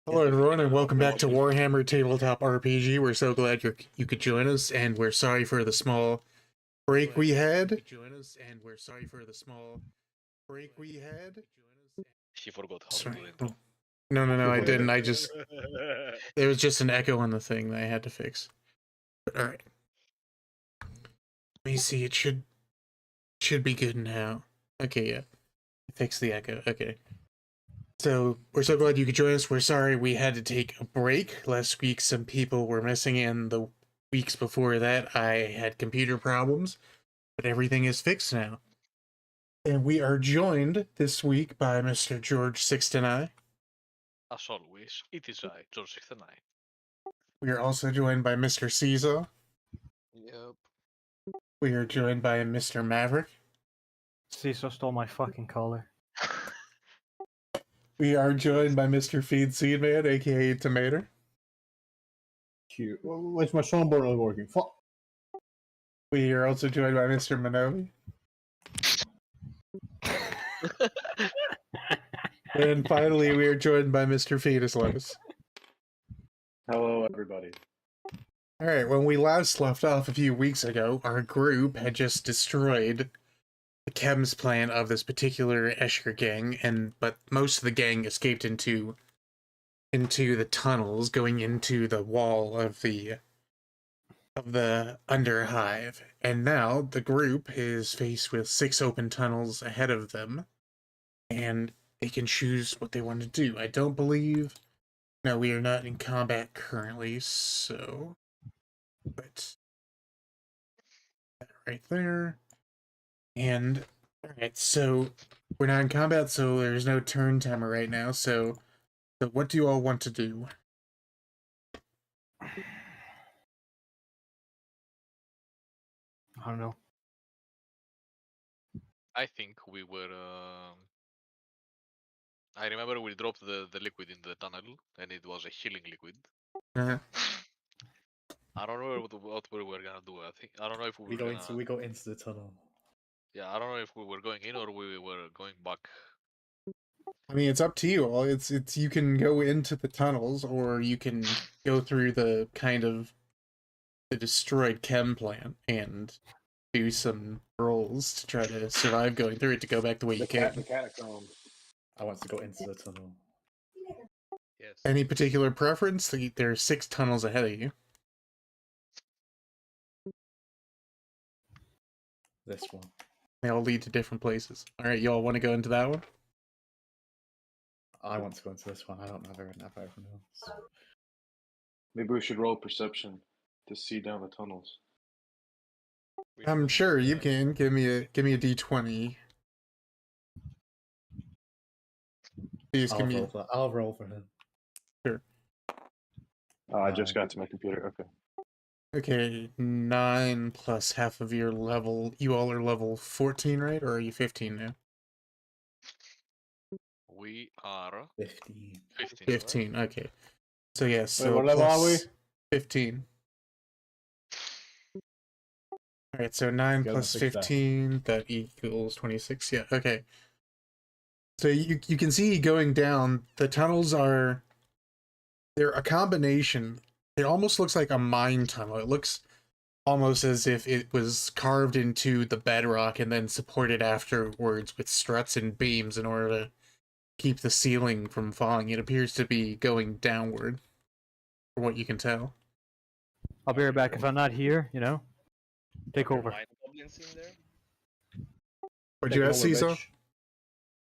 Hello everyone and welcome back to Warhammer Tabletop RPG. We're so glad you could join us, and we're sorry for the small break we had. He forgot how to Sorry. do the intro. No, I didn't. There was just an echo on the thing that I had to fix. But alright. Let me see, it should be good now. Okay, yeah. Fix the echo. Okay. So, we're so glad you could join us. We're sorry we had to take a break. Last week some people were missing, and the weeks before that I had computer problems. But everything is fixed now. And we are joined this week by Mr. George 69. As always, it is I, George 69. We are also joined by Mr. Caesar. Yep. We are joined by Mr. Maverick. Caesar stole my fucking collar. We are joined by Mr. Feed Seedman, aka Tomato. Cute. Why's my soundboard not working? Fuck. We are also joined by Mr. Minovi. And finally, we are joined by Mr. Fetus Lotus. Hello, everybody. Alright, when we last left off a few weeks ago, our group had just destroyed the chems plan of this particular Escher gang, but most of the gang escaped into the tunnels going into the wall of the underhive. And now the group is faced with 6 open tunnels ahead of them, and they can choose what they want to do. I don't believe... No, we are not in combat currently, so... But... that right there. And... Alright, so... we're not in combat, so there's no turn timer right now, so what do you all want to do? I don't know. I think we were. I remember we dropped the liquid in the tunnel, and it was a healing liquid. Uh-huh. I don't know what we were gonna do. I don't know if we go into the tunnel. Yeah, I don't know if we were going in or we were going back. I mean, it's up to you all. It's you can go into the tunnels, or you can go through the kind of the destroyed chem plant and do some rolls to try to survive going through it to go back the way you can. The catacomb. I want to go into the tunnel. Yes. Any particular preference? There are 6 tunnels ahead of you. This one. They all lead to different places. Alright, you all want to go into that one? I want to go into this one. I don't know everyone else. Maybe we should roll perception to see down the tunnels. I'm sure you can. Give me a d20. Please give me... I'll roll for him. Sure. I just got to my computer. Okay. Okay, 9 plus half of your level. You all are level 14, right? Or are you 15 now? We are 15. 15, right? okay. So yeah, so what level are we? 15. Alright, so 9 Go plus to 6 15, that equals 26. Yeah, okay. So you can see going down, the tunnels are... they're a combination. It almost looks like a mine tunnel. It looks almost as if it was carved into the bedrock and then supported afterwards with struts and beams in order to keep the ceiling from falling. It appears to be going downward, from what you can tell. I'll be right back if I'm not here, you know? Take over. Are there mind goblins in there? What'd you ask, Caesar?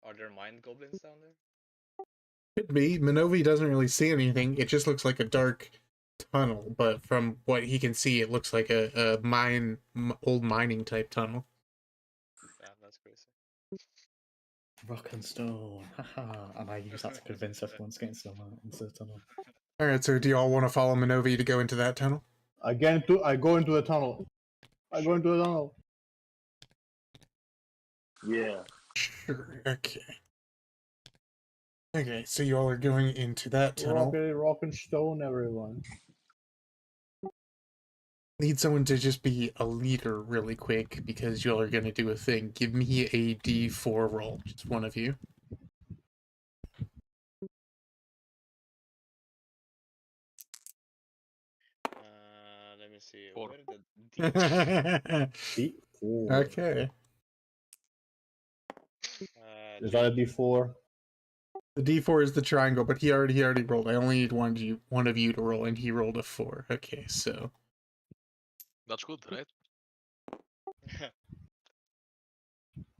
Are there mind goblins down there? Could be. Minovi doesn't really see anything. It just looks like a dark tunnel, but from what he can see, it looks like a old mining type tunnel. Yeah, that's crazy. Rock and stone. Haha. And I use that to convince everyone to get into the tunnel. Alright, so do y'all want to follow Minovi to go into that tunnel? I go into the tunnel. I go into the tunnel. Yeah. Sure, okay. Okay, so you all are going into that tunnel. Rock and stone, everyone. Need someone to just be a leader really quick, because y'all are going to do a thing. Give me a d4 roll, just one of you. me see. Four. Where the D? D4. Okay. Is that a D4? The D4 is the triangle, but he already rolled. I only need one of you to roll, and he rolled a 4. Okay, so That's good, right?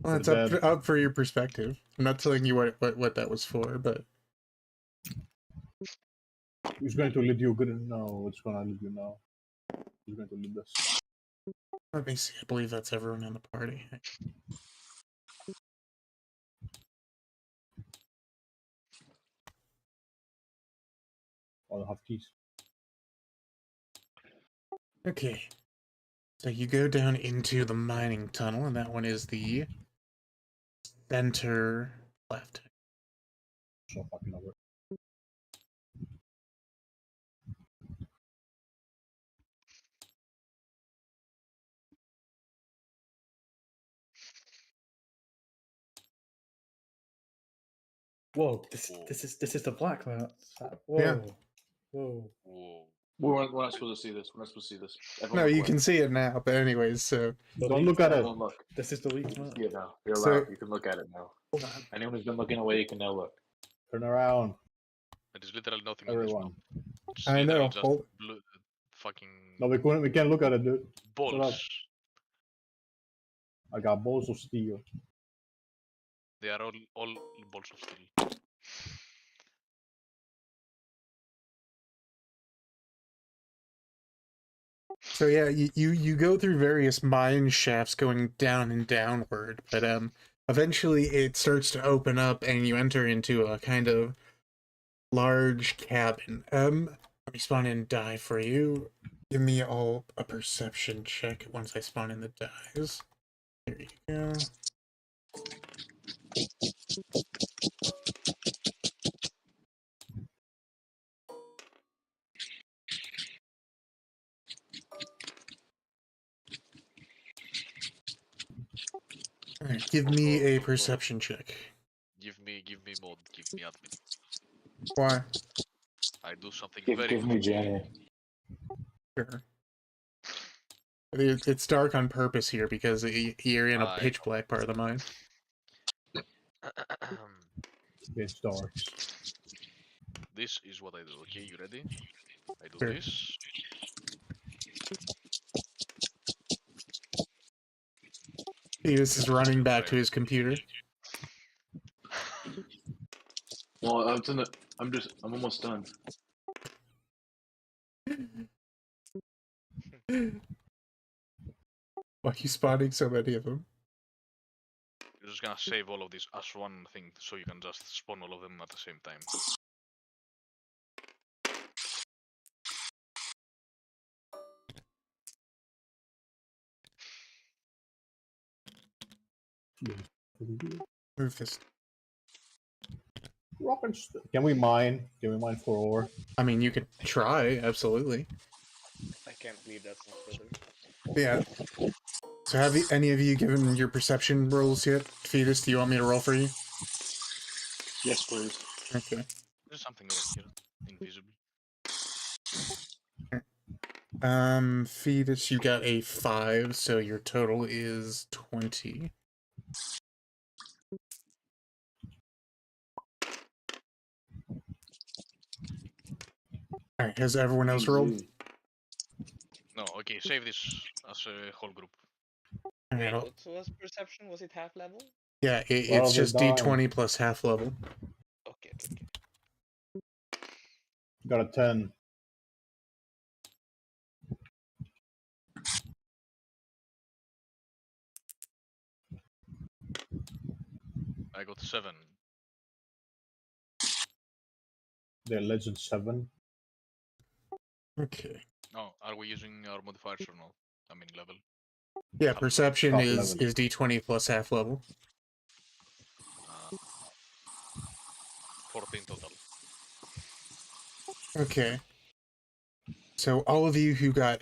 well, it's up for your perspective. I'm not telling you what that was for, but Who's going to lead you? Good. No, it's going to lead you now. Who's going to lead us? let me see. I believe that's everyone in the party. I'll have keys. Okay. So you go down into the mining tunnel, and that one is the center left. So fucking over. Whoa, this is the black map. Whoa. Yeah. Whoa. Whoa. We're not supposed to see this. We're not supposed to see this. No, Everyone you look can away. see it now, but anyways, so Don't look at it. Everyone look. This is the leak You map. can see it now. You're So- allowed. You can look at it now. Anyone who's been looking away, you can now look. Turn around, There is literally nothing everyone. in this map. It's I know, literally just hold- blue, fucking No, we can't look at it, dude. Shut up. balls. I got balls of steel. They are all balls of steel. So yeah, you go through various mine shafts going down and downward, but eventually it starts to open up and you enter into a kind of large cabin. Let me spawn in die for you. Give me all a perception check once I spawn in the dies. There you go. Alright, give me a perception check. Give me mod, give me admin. Why? I do something Give very me good. Jenny. Sure. It's dark on purpose here because you're in a I pitch know. black part of the mine. It starts. This is what I do, okay? You ready? I do Sure. this. This is running back to his computer. Well, I'm almost done. Why are you spawning so many of them? You're just gonna save all of this as one thing, so you can just spawn all of them at the same time. Move this. Rock and Can we mine? Can we mine for ore? I mean, you could try, absolutely. I can't believe that's not further. Yeah. So have any of you given your perception rolls yet? Fetus, do you want me to roll for you? Yes, please. Okay. There's something over here, invisible. Fetus, you got a 5, so your total is 20. Alright, has everyone else rolled? Easy. No, okay, save this as a whole group. Alright, Wait, what was perception? Was it half level? yeah, Well, it's they're just dying. d20 plus half level. Okay, okay, okay. Got a 10. I got 7. The legend 7. Okay. No, are we using our modifiers or not? I mean level. Yeah, perception Top is 11. d20 plus half level. 14 total. Okay. So all of you who got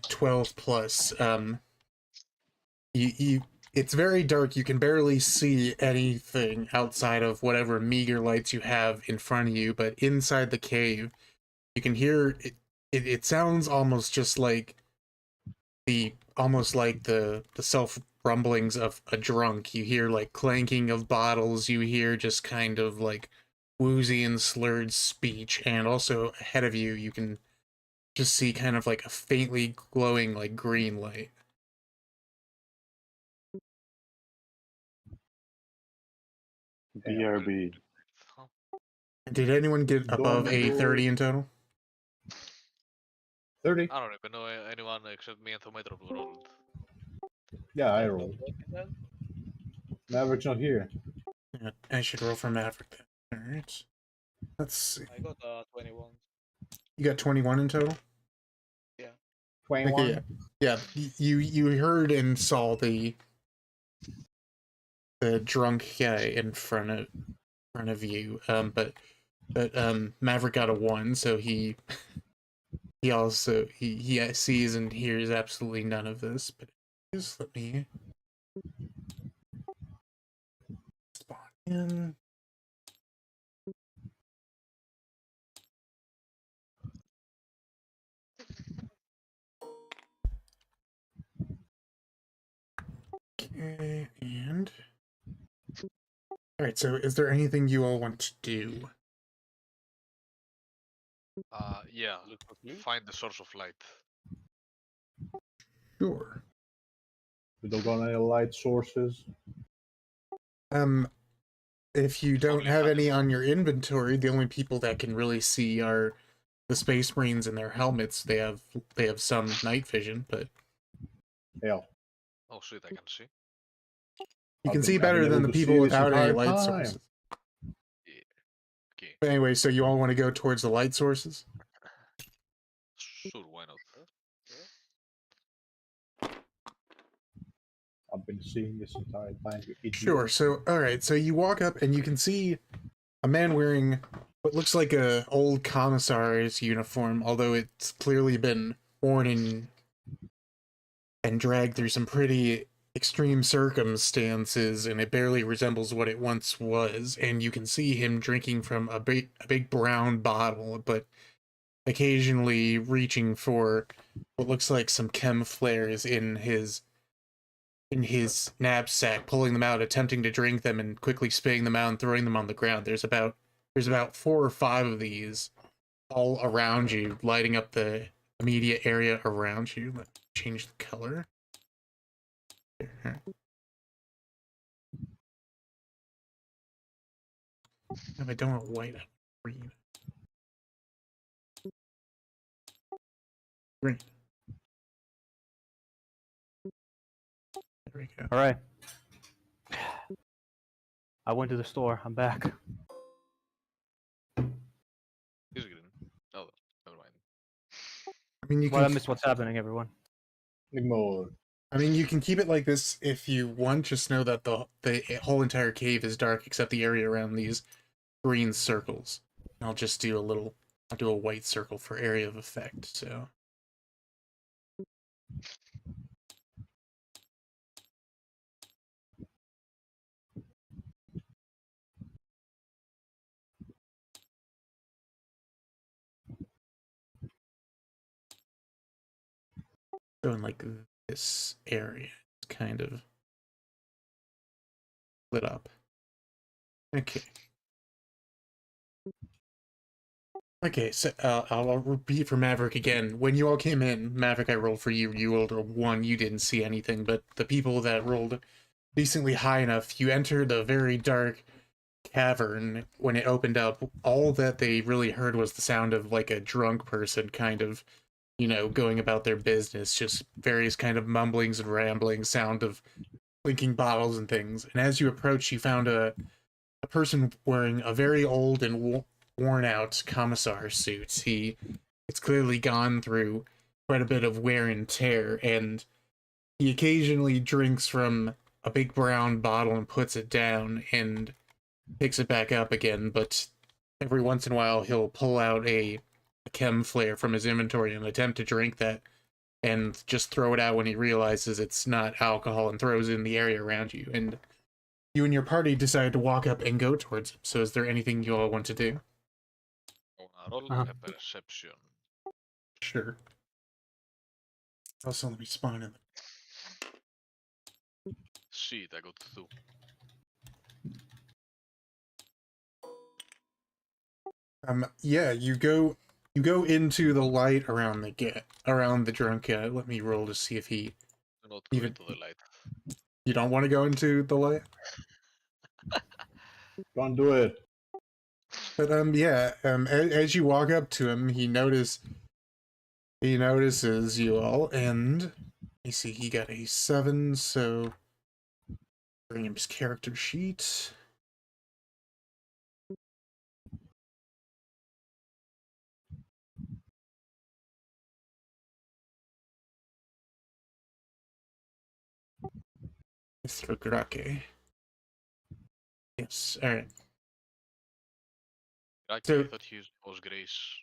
12 plus, it's very dark. You can barely see anything outside of whatever meager lights you have in front of you, but inside the cave, you can hear it sounds almost just like the self rumblings of a drunk. You hear like clanking of bottles, you hear just kind of like woozy and slurred speech, and also ahead of you you can just see kind of like a faintly glowing like green light. BRB. Huh? Did anyone get above a 30 in total? 30. I don't even know anyone except me and Tomato rolled. Yeah, I And rolled. what you said? Maverick's not here. Yeah, I should roll for Maverick then. Alright. Let's see. I got 21. You got 21 in total? 21. Okay, yeah. Yeah, you heard and saw the drunk guy in front of you. But Maverick got a 1, so he also he sees and hears absolutely none of this. But just let me spawn in. Okay, and all right. So, is there anything you all want to do? Yeah. Look for clues. Find the source of light. Sure. We don't got any light sources. If you don't Only have light. any on your inventory, the only people that can really see are the Space Marines in their helmets. They have some night vision, but Hell. Oh shit, I can see. you I've can been- see I've better been than able the to see people this without any entire light time. sources. Yeah. Okay. But anyway, so you all want to go towards the light sources? Sure, why not? I've been seeing this entire time. You idiot. Sure. So, all right. So you walk up and you can see a man wearing what looks like a old commissar's uniform, although it's clearly been worn and dragged through some pretty extreme circumstances, and it barely resembles what it once was. And you can see him drinking from a big brown bottle, but occasionally reaching for what looks like some chem flares in his knapsack, pulling them out, attempting to drink them, and quickly spitting them out and throwing them on the ground. There's about 4 or 5 of these all around you, lighting up the immediate area around you. Let me change the color. Here. If I don't want white, I want green. Green. There we go. All right. I went to the store. I'm back. He's green. Oh, never mind. I mean, you Well, I can. missed what's happening, everyone. Ignore. I mean, you can keep it like this if you want. Just know that the whole entire cave is dark except the area around these green circles. And I'll just do I'll do a white circle for area of effect. So. So in like this area, it's kind of lit up. Okay. Okay, so I'll repeat for Maverick again. When you all came in, Maverick, I rolled for you. You rolled a 1. You didn't see anything, but the people that rolled decently high enough, you entered a very dark cavern. When it opened up, all that they really heard was the sound of like a drunk person kind of, going about their business, just various kind of mumblings and ramblings, sound of clinking bottles and things. And as you approached, you found a person wearing a very old and worn out commissar suit. It's clearly gone through quite a bit of wear and tear, and he occasionally drinks from a big brown bottle and puts it down and picks it back up again, but every once in a while he'll pull out a chem flare from his inventory and attempt to drink that and just throw it out when he realizes it's not alcohol and throws it in the area around you. And you and your party decide to walk up and go towards him. So is there anything you all want to do? Roll Uh-huh. a perception Sure. Also, let me spawn in. Shit, I got 2. Yeah, you go into the light around the drunk guy. Let me roll to see if he Do not go even. into the light. You don't want to go into the light? Don't do it. But yeah, as you walk up to him, he notices you all, and you see he got a 7, so bring him his character sheet. Mr. Grake. Yes, alright. I So- thought he was Grace.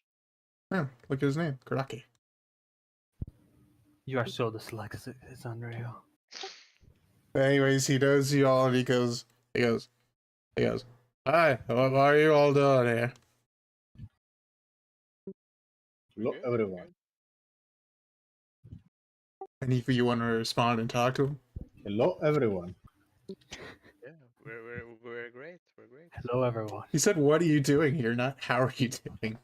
Oh, look at his name, Grake. You are so dyslexic. It's unreal. Anyways, he knows you all, and he goes, "Hi, what are you all doing here?" Hello, Okay, everyone. And if you want to respond and talk to him, Hello, everyone. Yeah, we're great. We're great. Hello, everyone. he said, "What are you doing here?" Not "How are you doing?"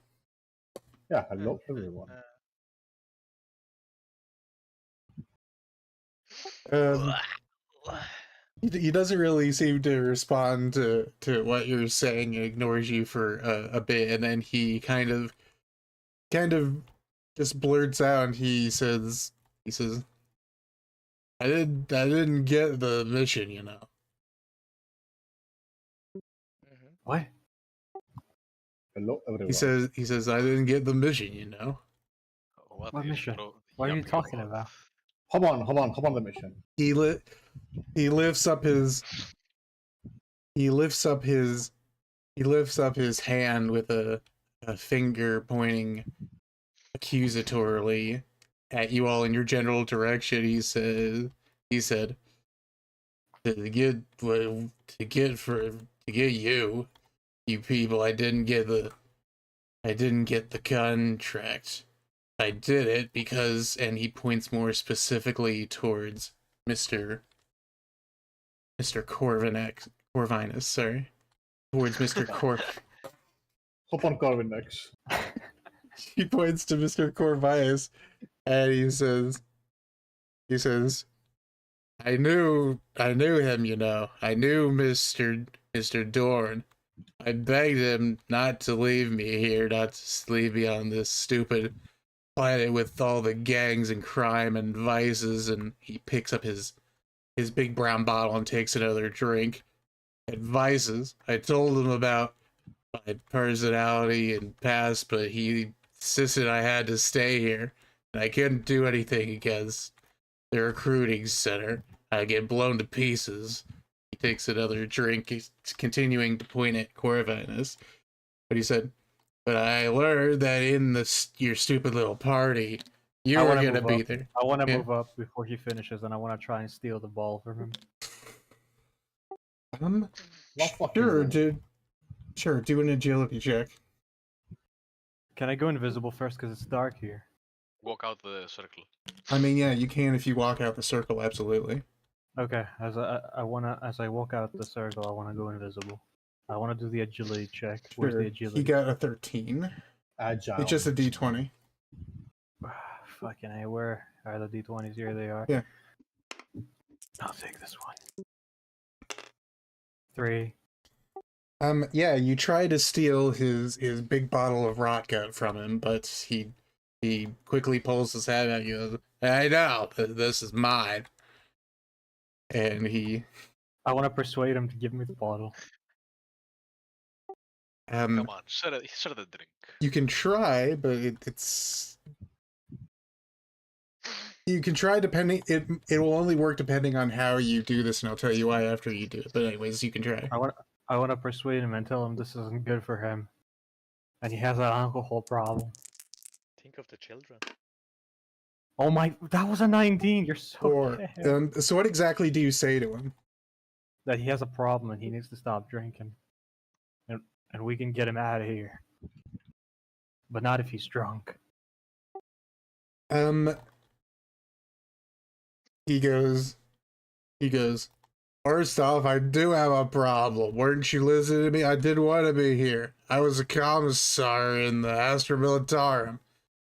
Yeah, hello, everyone. Um, he doesn't really seem to respond to what you're saying and ignores you for a bit, and then he kind of just blurts out. He says, I didn't get the mission, you know." Mhm. What? Hello, everyone. He says, "I didn't get the mission, you know." What is mission? bro What are you yapping talking about? Hop on the mission. He lifts up his hand with a finger pointing accusatorily at you all in your general direction. He said to get you people, I didn't get the contract. I did it because, and he points more specifically towards Mr. Corvinus, sorry. Towards Mr. Hop on Corvin next. He points to Mr. Corvinus and he says, I knew him, you know. I knew Mr. Dorn. I begged him not to leave me here, not to leave me on this stupid planet with all the gangs and crime and vices, and he picks up his big brown bottle and takes another drink. Advices. I told him about my personality and past, but he insisted I had to stay here, and I couldn't do anything against the recruiting center. I get blown to pieces. He takes another drink. He's continuing to point at Corvinus, but he said, "But I learned that in your stupid little party, you I were wanna gonna move be up. there." I want to Yeah. move up before he finishes, and I want to try and steal the ball from him. Not fucking Sure, wrong. dude. Sure, do an agility check. Can I go invisible first? Because it's dark here. Walk out the circle. I mean, yeah, you can if you walk out the circle, absolutely. Okay, as I walk out the circle, I wanna go invisible. I wanna do the agility check. Where's Sure. the agility? He got a 13. Agile. It's just a d20. Fucking A, where are the d20s? Here they are. Yeah. I'll take this one. 3. Yeah, you try to steal his big bottle of rot gut from him, but he quickly pulls his head at you. I know, this is mine. And he I want to persuade him to give me the bottle. Come on, share the drink. you can try, but it's you can try depending it will only work depending on how you do this, and I'll tell you why after you do it. But anyways, you can try. I want to persuade him and tell him this isn't good for him, and he has an alcohol problem. Think of the children. Oh my! That was a 19. You're so Or bad. so what exactly do you say to him? That he has a problem and he needs to stop drinking, and we can get him out of here. But not if he's drunk. Um, he goes, first off, I do have a problem. Weren't you listening to me? I did want to be here. I was a commissar in the Astra Militarum,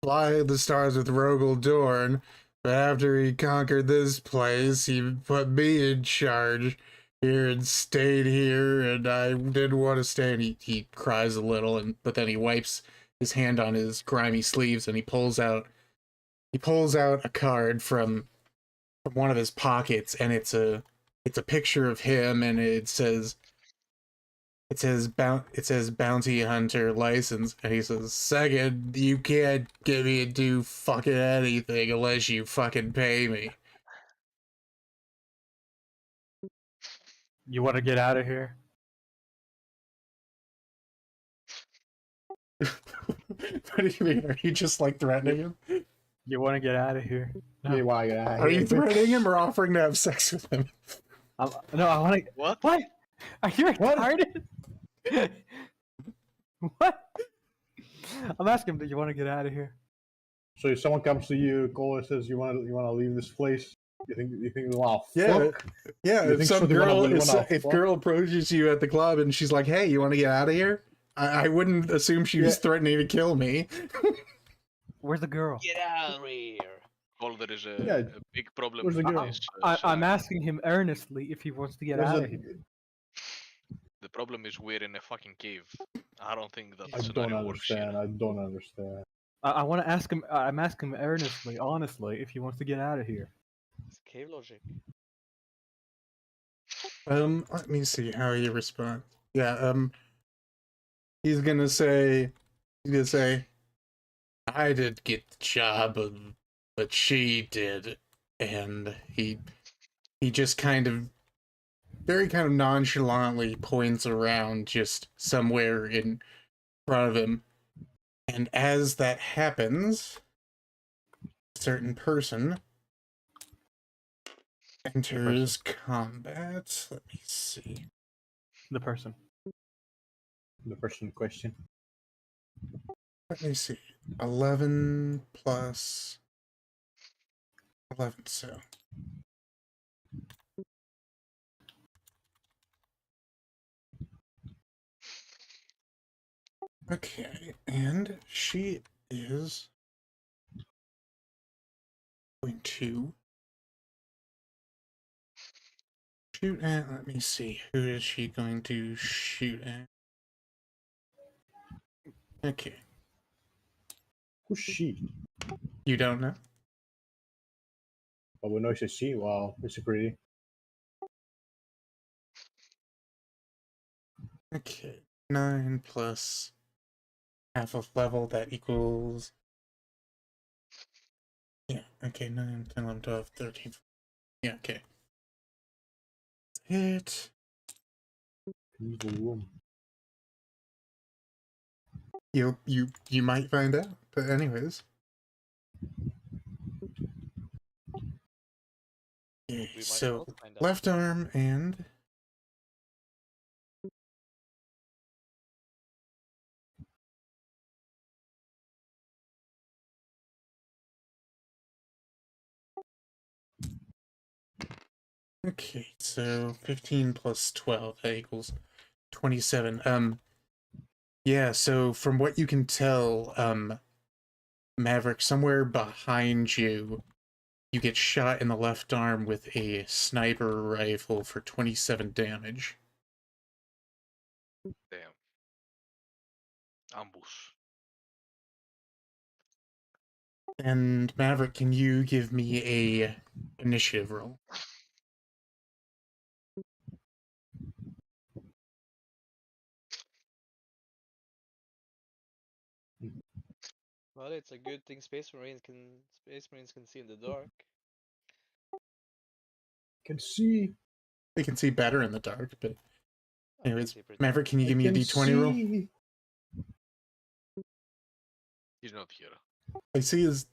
flying the stars with Rogel Dorn, but after he conquered this place, he put me in charge here and stayed here, and I didn't want to stay. And he cries a little, but then he wipes his hand on his grimy sleeves, and he pulls out a card from one of his pockets, and it's a picture of him, and it says bounty hunter license, and he says, second, you can't get me to do fucking anything unless you fucking pay me. You want to get out of here? What do you mean? Are you just like threatening him? You want to get out of here? Yeah, why get out Are here? you threatening him or offering to have sex with him? No, I want to. What? What? Are you retarded? What? I'm asking him, do you want to get out of here? So if someone comes to you, Cole, and says you want to leave this place, you think wow, Yeah, fuck? yeah. You If think some something wanna- girl, you wanna if fuck? girl approaches you at the club and she's like, "Hey, you want to get out of here?" I wouldn't assume she was Yeah. threatening to kill me. Where's the girl? Get out of here. Well, there is Yeah, a big problem where's the with girl? this. I'm scenario. asking him earnestly if he wants to get There's out a- of here. The problem is we're in a fucking cave. I don't think that I don't scenario works here. understand. I don't understand. I want to ask him. I'm asking him earnestly, honestly, if he wants to get out of here. It's cave logic. Let me see how he responds. Yeah, he's gonna say, I did get the job, but she did, and he just very kind of nonchalantly points around just somewhere in front of him, and as that happens, a certain person enters combat. Let me see. The person. The person in question. Let me see. 11 plus 11, so. Okay, and she is going to shoot at. Let me see. Who is she going to shoot at? Okay, Who's she? you don't know? Oh, we know it's she. Wow, it's pretty. Okay, 9 plus half of level, that equals. Yeah, okay, 9, 10, 11, 12, 13. Yeah, okay. Hit. Evil room. You might find out, but anyways. Okay, We might so not find out. left arm and okay, so 15 plus 12, that equals 27. Yeah, so from what you can tell, Maverick, somewhere behind you, you get shot in the left arm with a sniper rifle for 27 damage. Damn. Ambush. And Maverick, can you give me a initiative roll? Well, it's a good thing Space Marines can see in the dark. Can see. They can see better in the dark, but I can anyways, see pretty Maverick, can you I give me a can d20 roll? see. He's not here. I see his.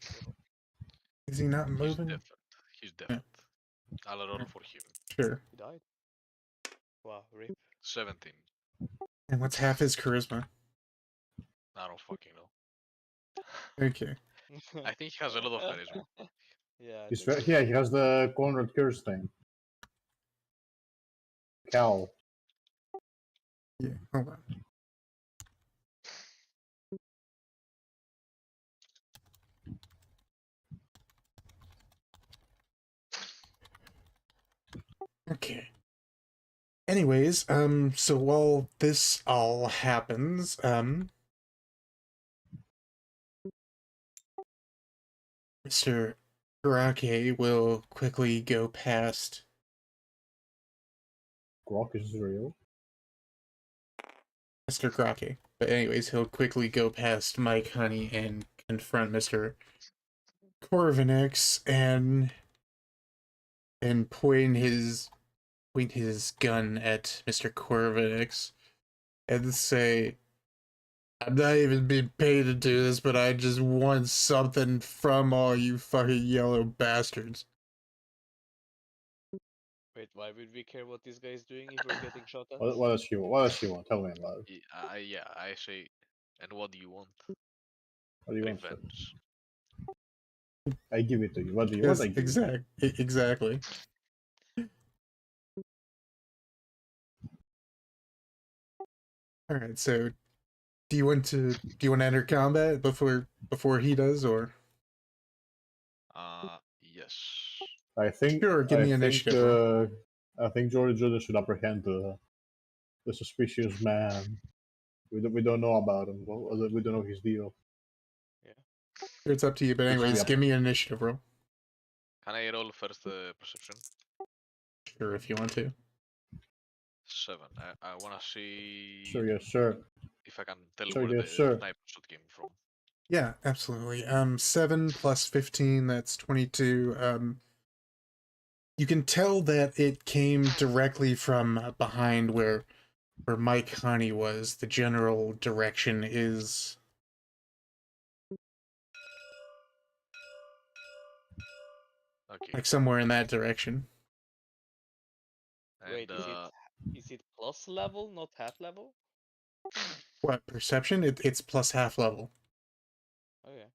Is he not He's moving? dead. He's dead. I'll roll for him. Sure. He died. Wow, rip. 17. And what's half his charisma? I don't fucking know. Okay. I think he has a lot of charisma. Yeah, I He's think yeah, he has the cornered curse thing. Cowl. Yeah, hold on. Okay. Anyways, so while this all happens, Mr. Karake will quickly go past Grok is real. Mr. Grake. But anyways, he'll quickly go past Mike Honey and confront Mr. Corvinix and point his gun at Mr. Corvinix and say, I'm not even being paid to do this, but I just want something from all you fucking yellow bastards. Wait, why would we care what this guy is doing if we're getting shot at? What does he want? What does he want? Tell me about it. Yeah, I say, and what do you want? What do you want? Sir? Revenge. I give it to you. What do you Yes, want? I give it to you. exactly. All right, so do you want to enter combat before he does, or Yes. I think. Sure, give I me think, initiative. I think Jordan Jordan should apprehend the suspicious man. We don't know about him. We don't know his deal. it's up to you? But anyways, Yep. give me an initiative roll. Can I roll first perception? Sure, if you want to. 7. I wanna see Sir, yes, sir. if I can tell Sir, where yes, the sir. sniper shot came from. Yeah, absolutely. 7 plus 15, that's 22. You can tell that it came directly from behind where Mike Honey was. The general direction is Okay. like somewhere in that direction. And Wait, is it plus level, not half level? What, perception? It's plus half level. Okay.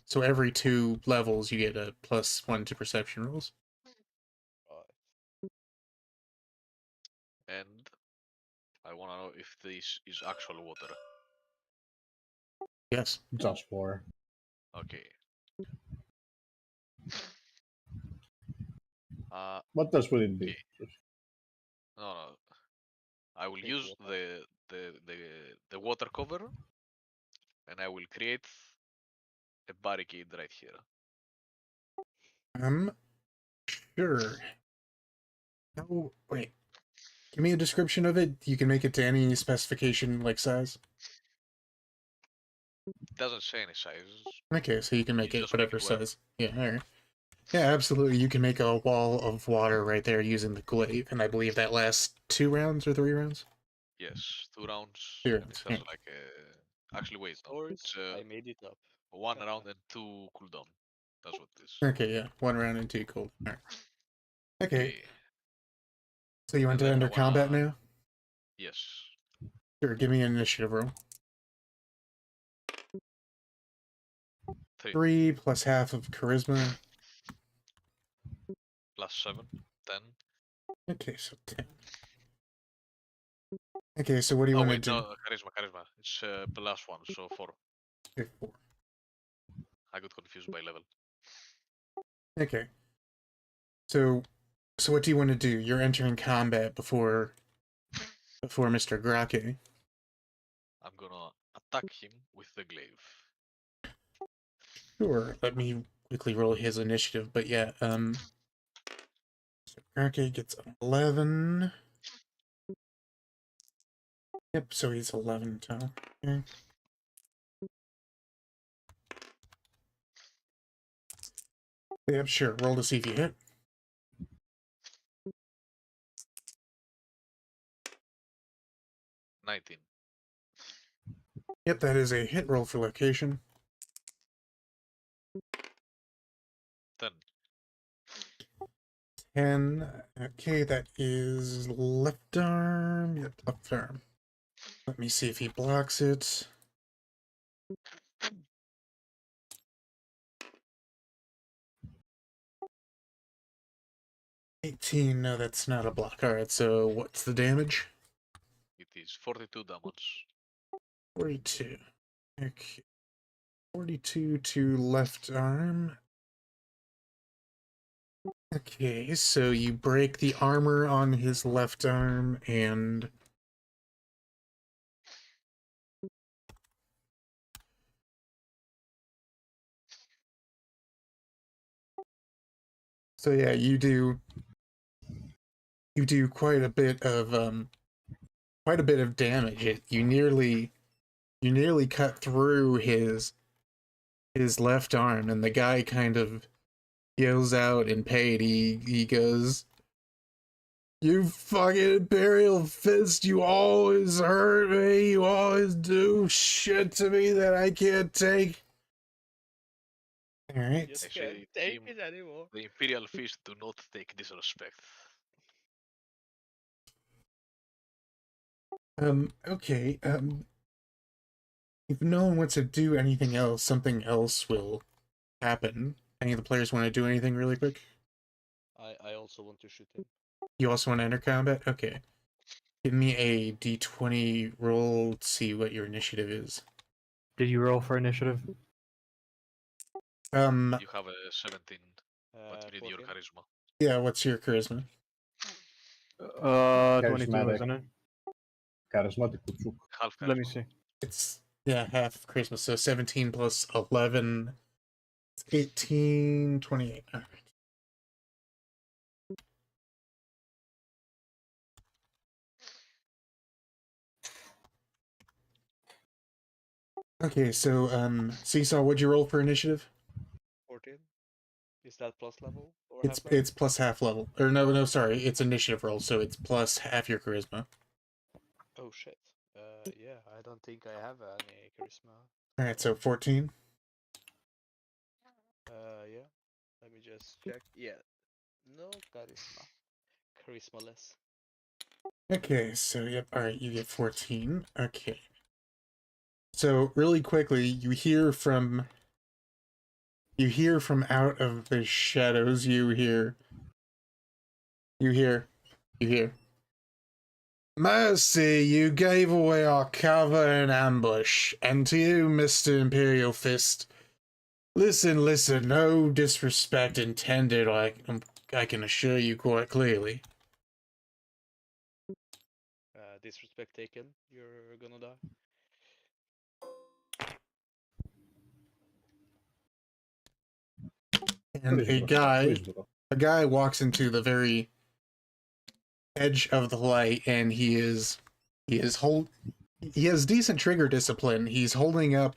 So every 2 levels you get a +1 to perception rolls. Right. and I wanna know if this is actual water. Yes. Just war. Okay. What else would it be? Okay. No. I will Drink use water. the water cover, and I will create a barricade right here. Sure. Oh, wait. Give me a description of it. You can make it to any specification, like size. It doesn't say any sizes. Okay, so you can make You it just make whatever it whatever. size. Yeah, alright. Yeah, absolutely. You can make a wall of water right there using the glaive, and I believe that lasts 2 rounds or 3 rounds? Yes, 2 rounds. 2 And rounds, it has yeah. like a. Actually, wait, no. Or It's I made it up. 1 round and 2 cooldown. That's what it is. Okay, yeah. 1 round and 2 cold. Alright. Okay, so you want And to then I enter combat wanna- now? Yes. Sure, give me an initiative roll. 3 3 plus half of charisma. plus 7, 10. Okay, so 10. Okay, so what do you Oh want to wait, do? no, charisma. It's plus 1, so 4. Okay, 4. I got confused by level. Okay. So what do you want to do? You're entering combat before Mr. Grake. I'm gonna attack him with the glaive. Sure. Let me quickly roll his initiative, but yeah, so Grake gets 11. Yep, so he's 11 total. Okay. Yep, sure. Roll to see if you hit. 19. Yep, that is a hit. Roll for location. 10. 10. Okay, that is left arm. Yep, left arm. Let me see if he blocks it. 18, no, that's not a block. Alright, so what's the damage? It is 42 damage. 42. Okay. 42 to left arm. Okay, so you break the armor on his left arm and... So yeah, you do quite a bit of damage. You nearly cut through his left arm, and the guy kind of yells out in pain. He goes, "You fucking Imperial Fist, you always hurt me, you always do shit to me that I can't take." Alright. Just Actually, can't take team- it anymore. The Imperial Fist do not take disrespect. Okay, if no one wants to do anything else, something else will happen. Any of the players want to do anything really quick? I also want to shoot him. You also want to enter combat? Okay. Give me a d20 roll to see what your initiative is. Did you roll for initiative? You have a 17, but you need your 14. charisma. Yeah, what's your charisma? 22, Charismatic. isn't it? Charismatic kutsuk. Half charisma. Let me see. It's, yeah, half charisma, so 17 plus 11, 18, 28. All right. Okay, so, Seesaw, what'd you roll for initiative? 14. Is that plus level or It's half level? it's plus half level. Or no, sorry, it's initiative roll, so it's plus half your charisma. Oh shit. Yeah, I don't think I have any charisma. Alright, so 14. Yeah. Let me just check. Yeah. No charisma. Charisma-less. Okay, so yep, alright, you get 14. Okay. So really quickly, you hear from out of the shadows, you hear "Mercy, you gave away our cover and ambush, and to you, Mr. Imperial Fist, listen, no disrespect intended, I can assure you quite clearly. Disrespect taken. You're gonna die. And Please, bro. Please, bro. a guy walks into the very edge of the light, and he has decent trigger discipline. He's holding up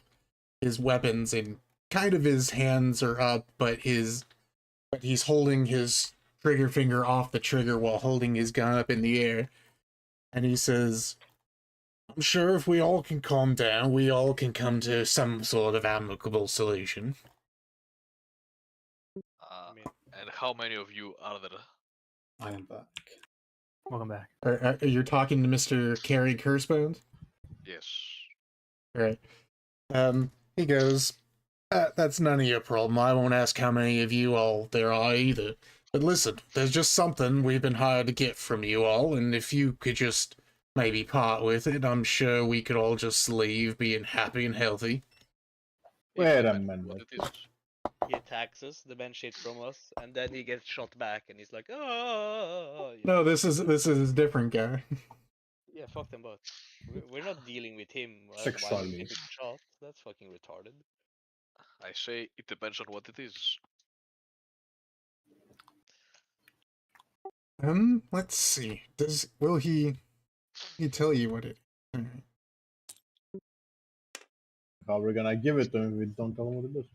his weapons, and kind of his hands are up, but he's holding his trigger finger off the trigger while holding his gun up in the air. And he says, "I'm sure if we all can calm down, we all can come to some sort of amicable solution." I mean, And how many of you are there? I am back. Welcome back. You're talking to Mr. Carrie Cursebones? Yes. Right. He goes, "That's none of your problem. I won't ask how many of you all there are either. But listen, there's just something we've been hired to get from you all, and if you could just maybe part with it, I'm sure we could all just leave being happy and healthy." It Wait a depends minute. what it is. he attacks us, the man shit from us, and then he gets shot back, and he's like, "Oh." No, this is a different guy. Yeah, fuck them both. We're not dealing with him while Sexually. he's getting shot. That's fucking retarded. I say it depends on what it is. Let's see. Will he tell you what it? Alright. How we're gonna give it to him if we don't tell him what it is?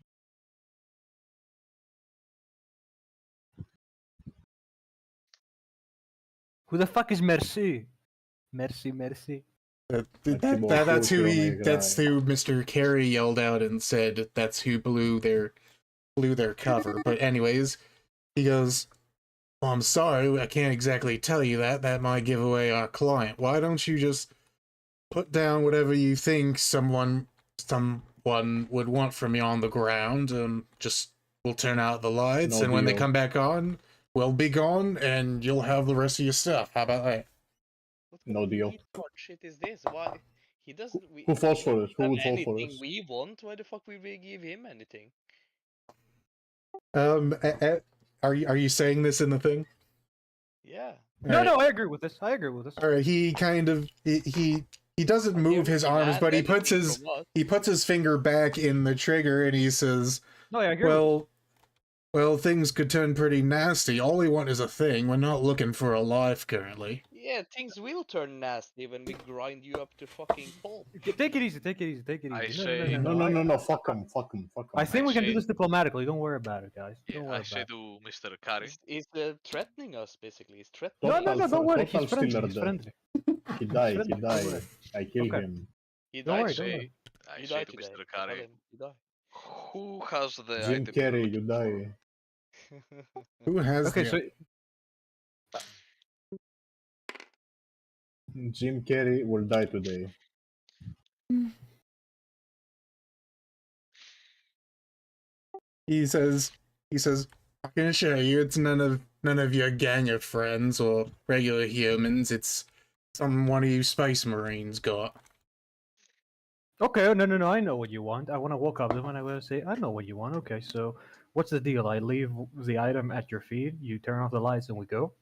Who the fuck is Merci? Merci. That's who Mr. Carey yelled out and said that's who blew their cover. But anyways, he goes, "Well, I'm sorry, I can't exactly tell you that. That might give away our client. Why don't you just put down whatever you think someone would want from you on the ground, and just we'll turn out the lights, No and when they deal. come back on, will be gone, and you'll have the rest of your stuff. How about that? What No kind of deal. retard shit is this? Why he doesn't? Who falls for this? Who Have would fall for anything this? we want? Why the fuck would we give him anything? Are you saying this in the thing? Yeah. No, Alright. no, I agree with this. I agree with this. All right, he kind of he doesn't Like, move you his arms, demand but he puts anything his from us. he puts his finger back in the trigger and he says, No, I agree. With well, things could turn pretty nasty. All we want is a thing. We're not looking for a life currently." Yeah, things will turn nasty when we grind you up to fucking pulp. this. Take it easy. Take it easy. Take it I easy. say- No. Fuck him. Fuck him. Fuck him. I think I we can do say- this diplomatically. Don't worry about it, guys. Yeah, Don't worry I about say it. to Mr. Kari. He's threatening us, basically. He's No, threatening no, us. no, don't worry. Total He's friendly. stealer He's there. friendly. He died. He Don't died. worry. I killed Okay. him. He Don't died. worry, I don't say, worry. I You say died to today. Mr. Tell Kari, him you die. who has the Jim item Carrey, you're you looking die. Who has Okay, the so Jim Carrey will die today. he says I can assure you it's none of your gang of friends or regular humans. It's one of you space marines got. okay, no. I know what you want. I want to walk up to him and I want to say, I know what you want. Okay, so what's the deal? I leave the item at your feet. You turn off the lights and we go.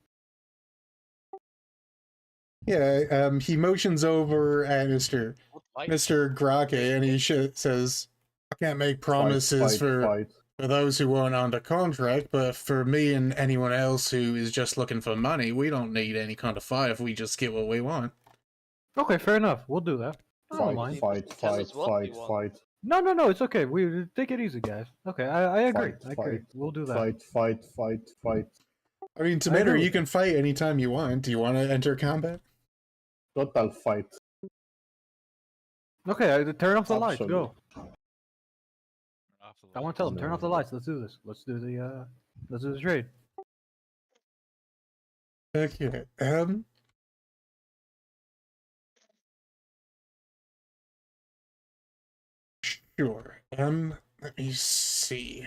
Yeah, he motions over at Mr. What light? Grake and he says, "I can't make promises for those who aren't under contract, but for me and anyone else who is just looking for money, we don't need any kind of fight if we just get what we want." Okay, fair enough. We'll do that. I don't mind. Tell us what you want. No. It's okay. We take it easy, guys. Okay, I agree. Fight, I agree. fight, We'll do that. Fight. I mean, I Tomato, agree you with can fight anytime you want. Do you want to enter combat? Total fight. Okay, turn off the lights. Go. Absolutely. I want to tell them, turn off the lights. Let's do this. Let's do the trade. Okay. Sure. Let me see.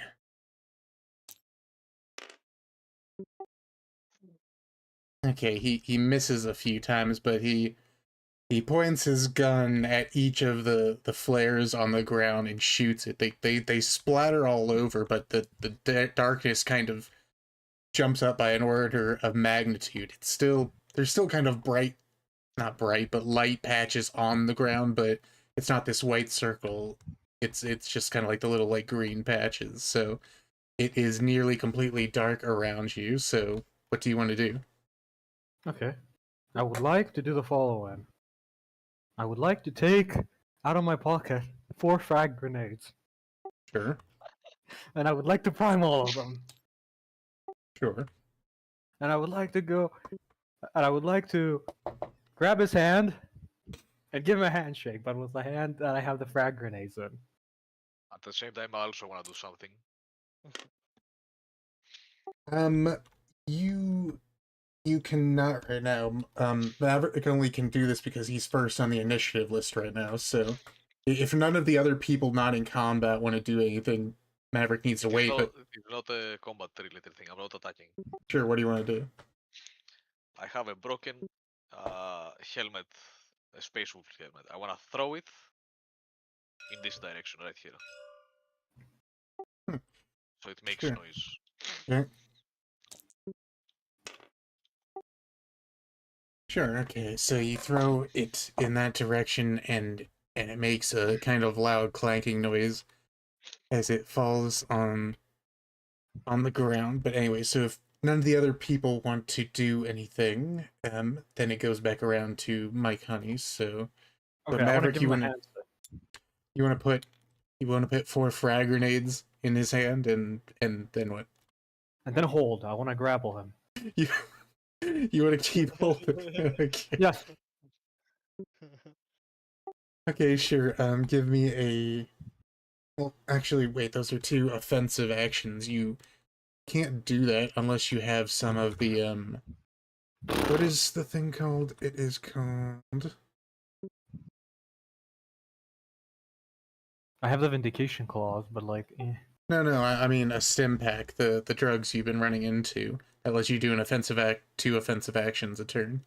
Okay, he misses a few times, but he points his gun at each of the flares on the ground and shoots it. They splatter all over, but the darkness kind of jumps up by an order of magnitude. There's still kind of not bright, but light patches on the ground, but it's not this white circle. It's just kind of like the little like green patches. So it is nearly completely dark around you. So what do you want to do? Okay. I would like to do the following. I would like to take out of my pocket 4 frag grenades, Sure. and I would like to prime all of them. Sure. And I would like to go, and I would like to grab his hand and give him a handshake, but with the hand that I have the frag grenades in. At the same time, I also want to do something. You cannot right now. Maverick only can do this because he's first on the initiative list right now. So if none of the other people not in combat want to do anything, Maverick needs to wait. But It's not a combat related thing. I'm not attacking. sure, what do you want to do? I have a broken helmet, a space wolf helmet. I want to throw it in this direction right here. Hmm. So it makes Sure. noise. Yeah. Sure, okay. So you throw it in that direction and it makes a kind of loud clanking noise as it falls on the ground. But anyway, so if none of the other people want to do anything, then it goes back around to Mike Honey. So but Okay, I want to Maverick, give him a hand. you want to put 4 frag grenades in his hand and then what? And then hold. I want to grapple him. You want to keep holding? Okay. Yes. Okay, sure. Give me a. Well, actually, wait. Those are 2 offensive actions. You can't do that unless you have some of the What is the thing called? It is called. I have the vindication clause, but like, No. I mean a stim pack. The drugs you've been running into. That lets you do an two offensive actions a turn.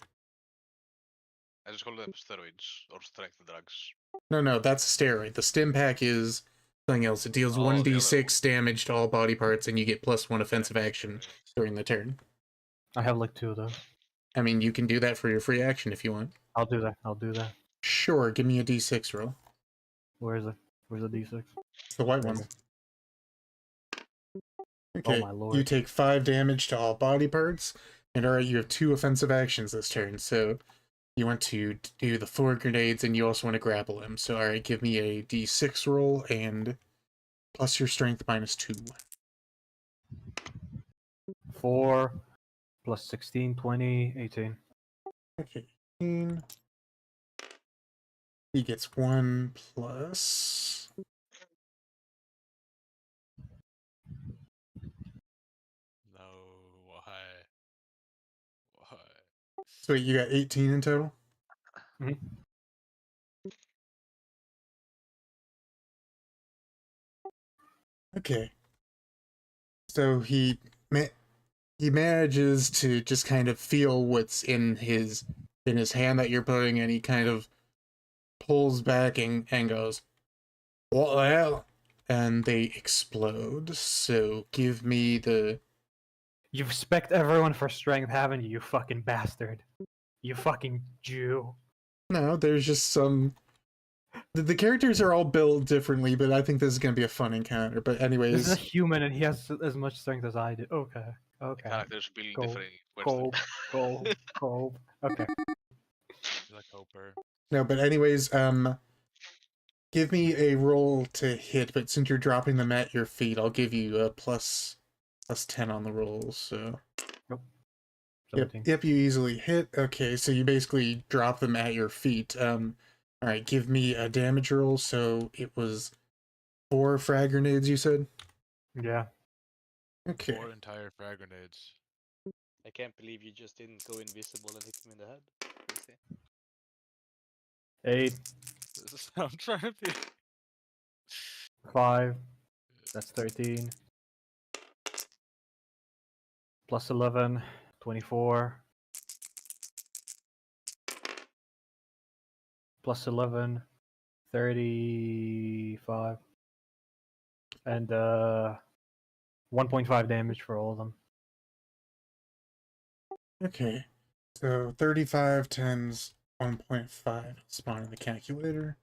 I just call them steroids or strength drugs. No, that's a steroid. The stim pack is something else. It deals Oh, the other 1d6 damage to all body parts, and you get +1 offensive action during the turn. I have like 2 of those. I mean, you can do that for your free action if you want. I'll do that. I'll do that. Sure, give me a d6 roll. Where is it? Where's the d6? It's the white There one. it Okay, my lord. you take 5 damage to all body parts, and alright, you have 2 offensive actions this turn, so you want to do the 4 grenades, and you also want to grapple him. So alright, give me a d6 roll, and plus your strength -2. 4 plus 16, 20, 18. Okay, 18. He gets 1 plus... No, why? Why? So you got 18 in total? Mhm. Okay. So he manages to just kind of feel what's in his hand that you're putting, and he kind of pulls back and goes, "What the hell?" And they explode. So give me the... You've spec'd everyone for strength, haven't you, you fucking bastard? You fucking Jew. No, there's just some... The characters are all built differently, but I think this is going to be a fun encounter. But anyways... This is a human and he has as much strength as I do. Okay. Okay. Characters build Go, different. Go. Okay. You're like Hopper. No, but anyways, give me a roll to hit, but since you're dropping them at your feet, I'll give you a plus 10 on the rolls, so... Nope. Yep, 17. yep, you easily hit. Okay, so you basically drop them at your feet. Alright, give me a damage roll, so it was 4 frag grenades, you said? Yeah. Okay. 4 entire frag grenades. I can't believe you just didn't go invisible and hit him in the head. Crazy. 8, This is how I'm trying to be. 5. That's 13. Plus 11, 24. Plus 11, 35. And 1.5 damage for all of them. Okay. So 35 times 1.5. Spawn in the calculator.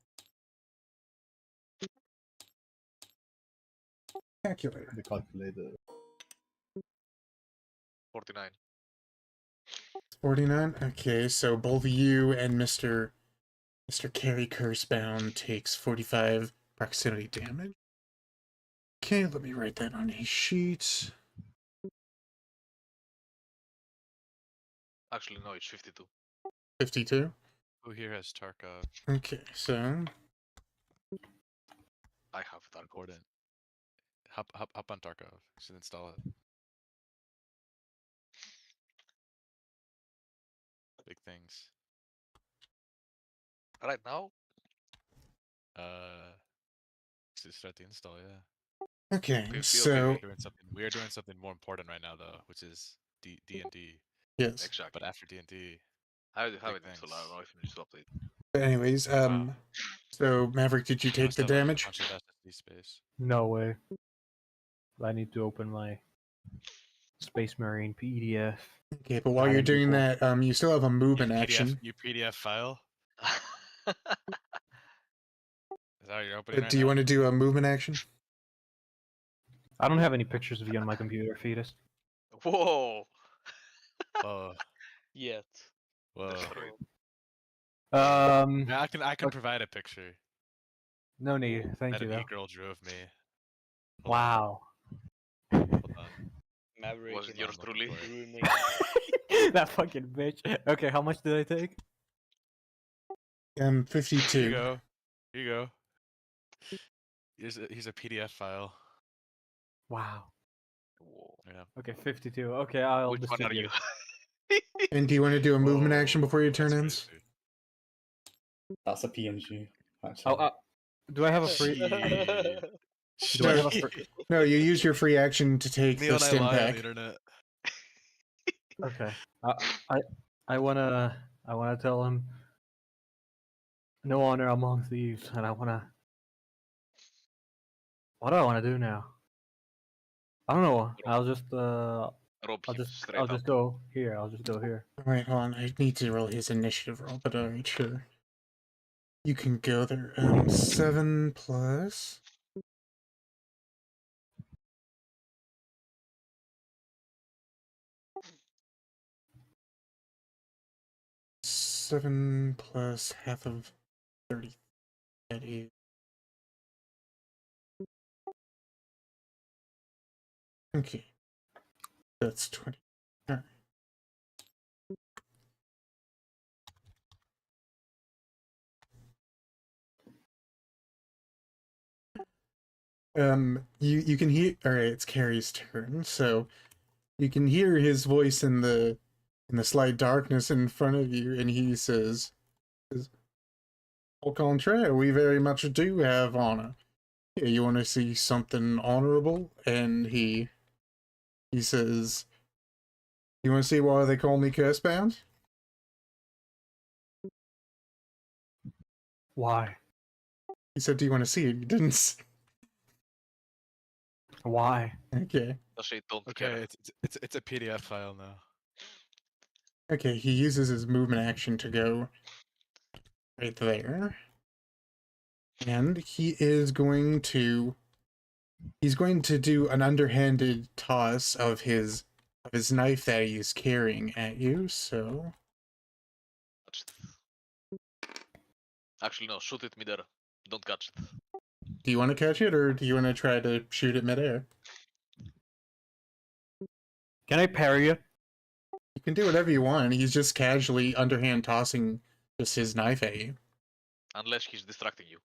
Calculator. The calculator. 49. 49? Okay, so both you and Mr. Carry Cursebound takes 45 proximity damage. Okay, let me write that on a sheet. Actually, no, it's 52. 52? Who here has Tarkov? Okay, so... I have that. Important. Hop on Tarkov. You should install it. Big things. Right now, Should start the install, yeah. Okay, PvP or so... We are doing something more important right now though, which is D&D. Yes. exactly. But after D&D, I have it big installed. I don't things. know if you need to update. But anyways, so Maverick, did you I take must the have a damage? bunch of SSD space. No way. I need to open my Space Marine PDF. Okay, but while Got you're it doing before. that, you still have a movement Your action. Your PDF file? Is that what you're opening right Do you now? want to do a movement action? I don't have any pictures of you on my computer, fetus. Whoa! Whoa. Yet. Whoa. Destroyed. Yeah, I can okay. provide a picture No need. Thank that you, an though. e-girl drew of me. Hold on, Wow. Hold on. Maverick Was it and yours looking truly? for it. grooming. That fucking bitch. Okay, how much did I take? 52. Here you go. Here you go. Here's a PDF file. Wow. Whoa. Yeah. Okay, 52. Okay, I'll Which one are distribute you? it. And do you want to do a movement action before your Whoa, turn that's ends? crazy. That's a PNG. Actually. Oh, do I have a free? Shit. Do I have a free? No, you use your free action to take Me the when I stim lie on the pack. internet. Okay. I wanna tell him no honor among thieves, and I wanna. What do I wanna do now? I don't know. I'll just Rob him straight I'll up. just go here. I'll just go here. Alright, hold on. I need to roll his initiative roll, but alright, sure. You can go there. 7 plus. Seven plus half of 30. That is. Okay. That's 20. Alright. You can hear. Alright, it's Carrie's turn, so you can hear his voice in the slight darkness in front of you, and he says, "Au contraire, we very much do have honor. Yeah, you want to see something honorable?" And he says, "You want to see why they call me Cursebound?" Why? He said, "Do you want to see it?" You didn't. Why? Okay. Just say don't Okay, care. it's a PDF file now. Okay, he uses his movement action to go right there. And he's going to do an underhanded toss of his knife that he's carrying at you, so Catch it. Actually, no, shoot it midair. Don't catch it. do you want to catch it or do you want to try to shoot it midair? Can I parry you? You can do whatever you want. He's just casually underhand tossing just his knife at you. Unless he's distracting you.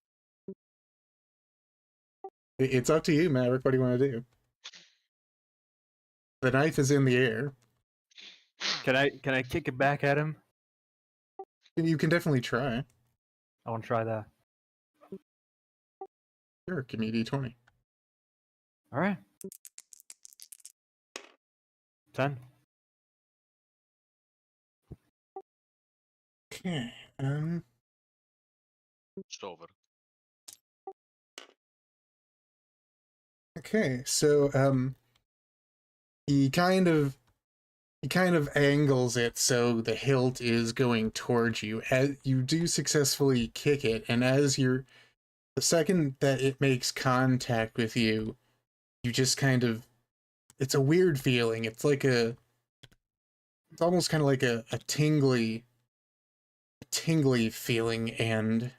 It's up to you, Maverick. What do you want to do? The knife is in the air. Can I kick it back at him? You can definitely try. I want to try that. Sure, give me a d20. All right. 10. Okay. It's over. Okay, so he kind of angles it so the hilt is going towards you. As you do successfully kick it, and the second that it makes contact with you, you just kind of, it's a weird feeling. It's almost kind of like a tingly feeling, and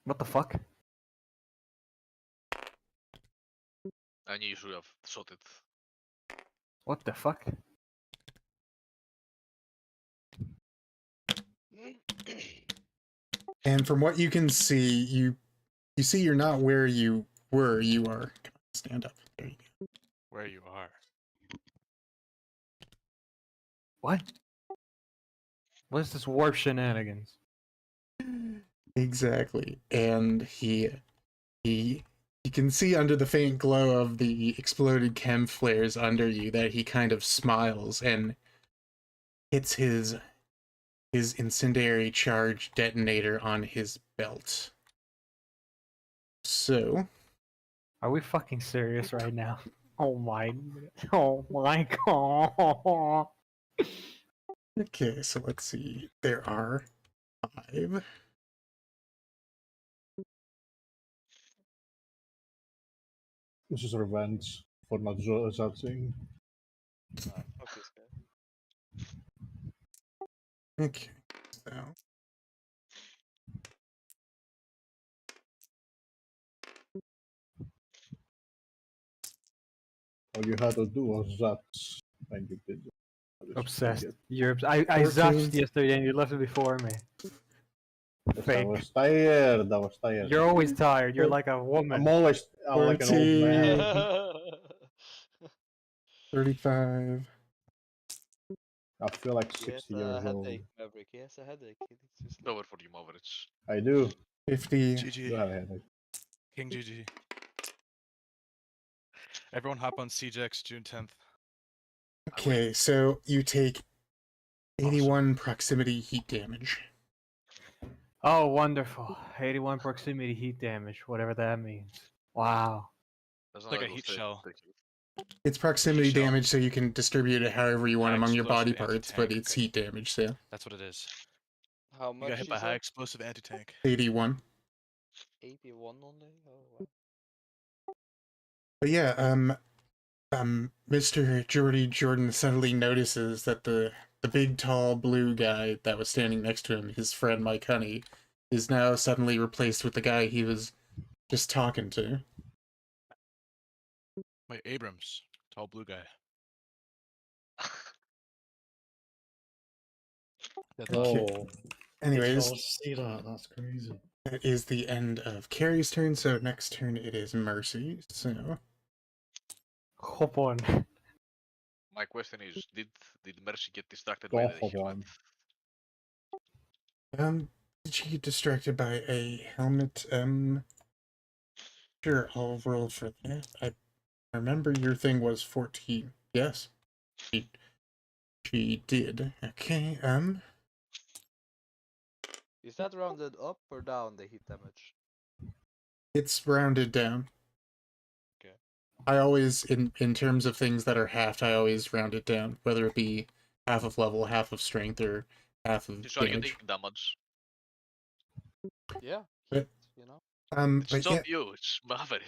What the fuck? I knew you should have shot it. What the fuck? and from what you can see, you see you're not where you were. You are, stand up. There you go. Where you are. What? What is this warp shenanigans? Exactly. And you can see under the faint glow of the exploded chem flares under you that he kind of smiles and hits his incendiary charge detonator on his belt. So, Are we fucking serious right now? Oh my god. okay, so let's see. There are 5. This is revenge for not judging. Nah, fuck this guy. Okay, so All you had to do was judge, and you did. Obsessed. I 14. zatched yesterday and you left it before me. I Fake. was tired. I was tired. You're always tired. You're like a woman. I'm always like an old man. 35. I feel like He 60 has years a old. headache, Maverick. He has a headache. He needs to sleep. Over for you, Mavericks. I do. 50. I do GG. have a headache. King GG. Everyone hop on CJX June 10th. Okay, so you take 81 proximity heat damage. Oh, wonderful. 81 proximity heat damage, whatever that means. Wow. That's Like not a good heat thing. shell. It's proximity shell. damage, so you can distribute it however you want High among your body explosive parts, but anti-tank. it's heat damage, so That's what it is. How You got much hit you by high said? explosive anti-tank. 81. 81 only? Oh, wow. But yeah, Mr. Jordan suddenly notices that the big tall blue guy that was standing next to him, his friend Mike Honey, is now suddenly replaced with the guy he was just talking to. Wait, Abrams, tall blue guy. That's Okay. Oh, Anyways, did y'all see that? That's crazy. that is the end of Carrie's turn, so next turn it is Mercy. So Hop on. My question is, did Mercy get distracted by the Awful helmet? one. did she get distracted by a helmet? Sure, I'll roll for that. I remember your thing was 14. Yes. She did. Okay, Is that rounded up or down, the heat damage? it's rounded down. Okay. I always, in terms of things that are halved, I always round it down, whether it be half of level, half of strength, or half of So are you damage. taking damage? Yeah, But- heat, you know? It's But not you, it's Maverick.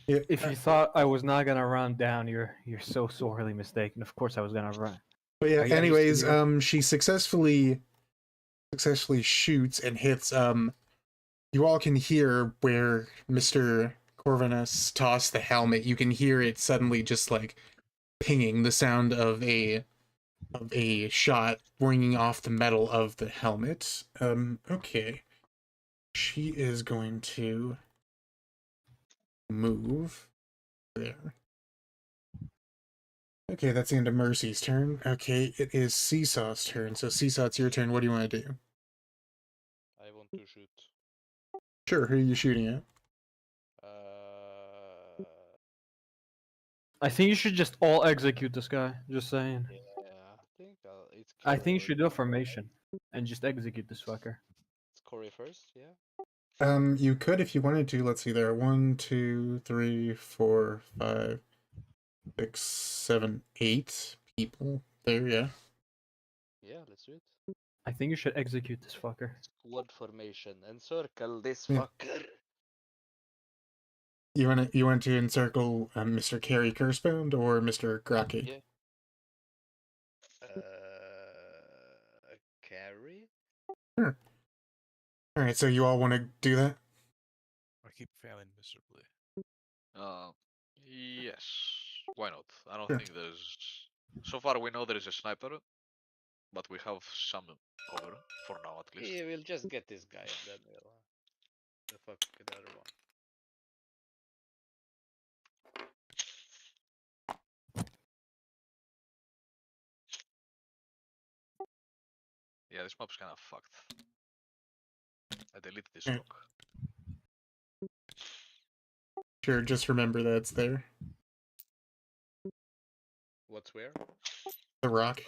yeah, If you thought I was not gonna run down, you're so sorely mistaken. Of course I was gonna run. but yeah. Are you Anyways, serious? she successfully shoots and hits. You all can hear where Mr. Corvinus tossed the helmet. You can hear it suddenly just like pinging, the sound of a shot ringing off the metal of the helmet. Okay. She is going to move there. Okay, that's the end of Mercy's turn. Okay, it is Seesaw's turn. So Seesaw, it's your turn. What do you want to do? I want to shoot. Sure, who are you shooting at? I think you should just all execute this guy. Just saying. Yeah, I think it's. I think you should do a formation and just execute this fucker. It's Corey first, yeah. You could if you wanted to. Let's see, there are 1, 2, 3, 4, 5, 6, 7, 8 people there, yeah. Yeah, let's do it. I think you should execute this fucker. Squad formation. Encircle this Yeah. fucker. You want to encircle Mr. Carey Cursebound or Mr. Graki? Yeah. Carry? Sure. Alright, so you all want to do that? I keep failing miserably. Yes. Why not? I don't Sure. think there's. So far, we know there is a sniper, but we have some cover for now, at least. Yeah, we'll just get this guy and then we'll. The fuck with the other one. Yeah, this map's kind of fucked. I deleted this Yeah. rock. Sure, just remember that it's there. What's where? The rock.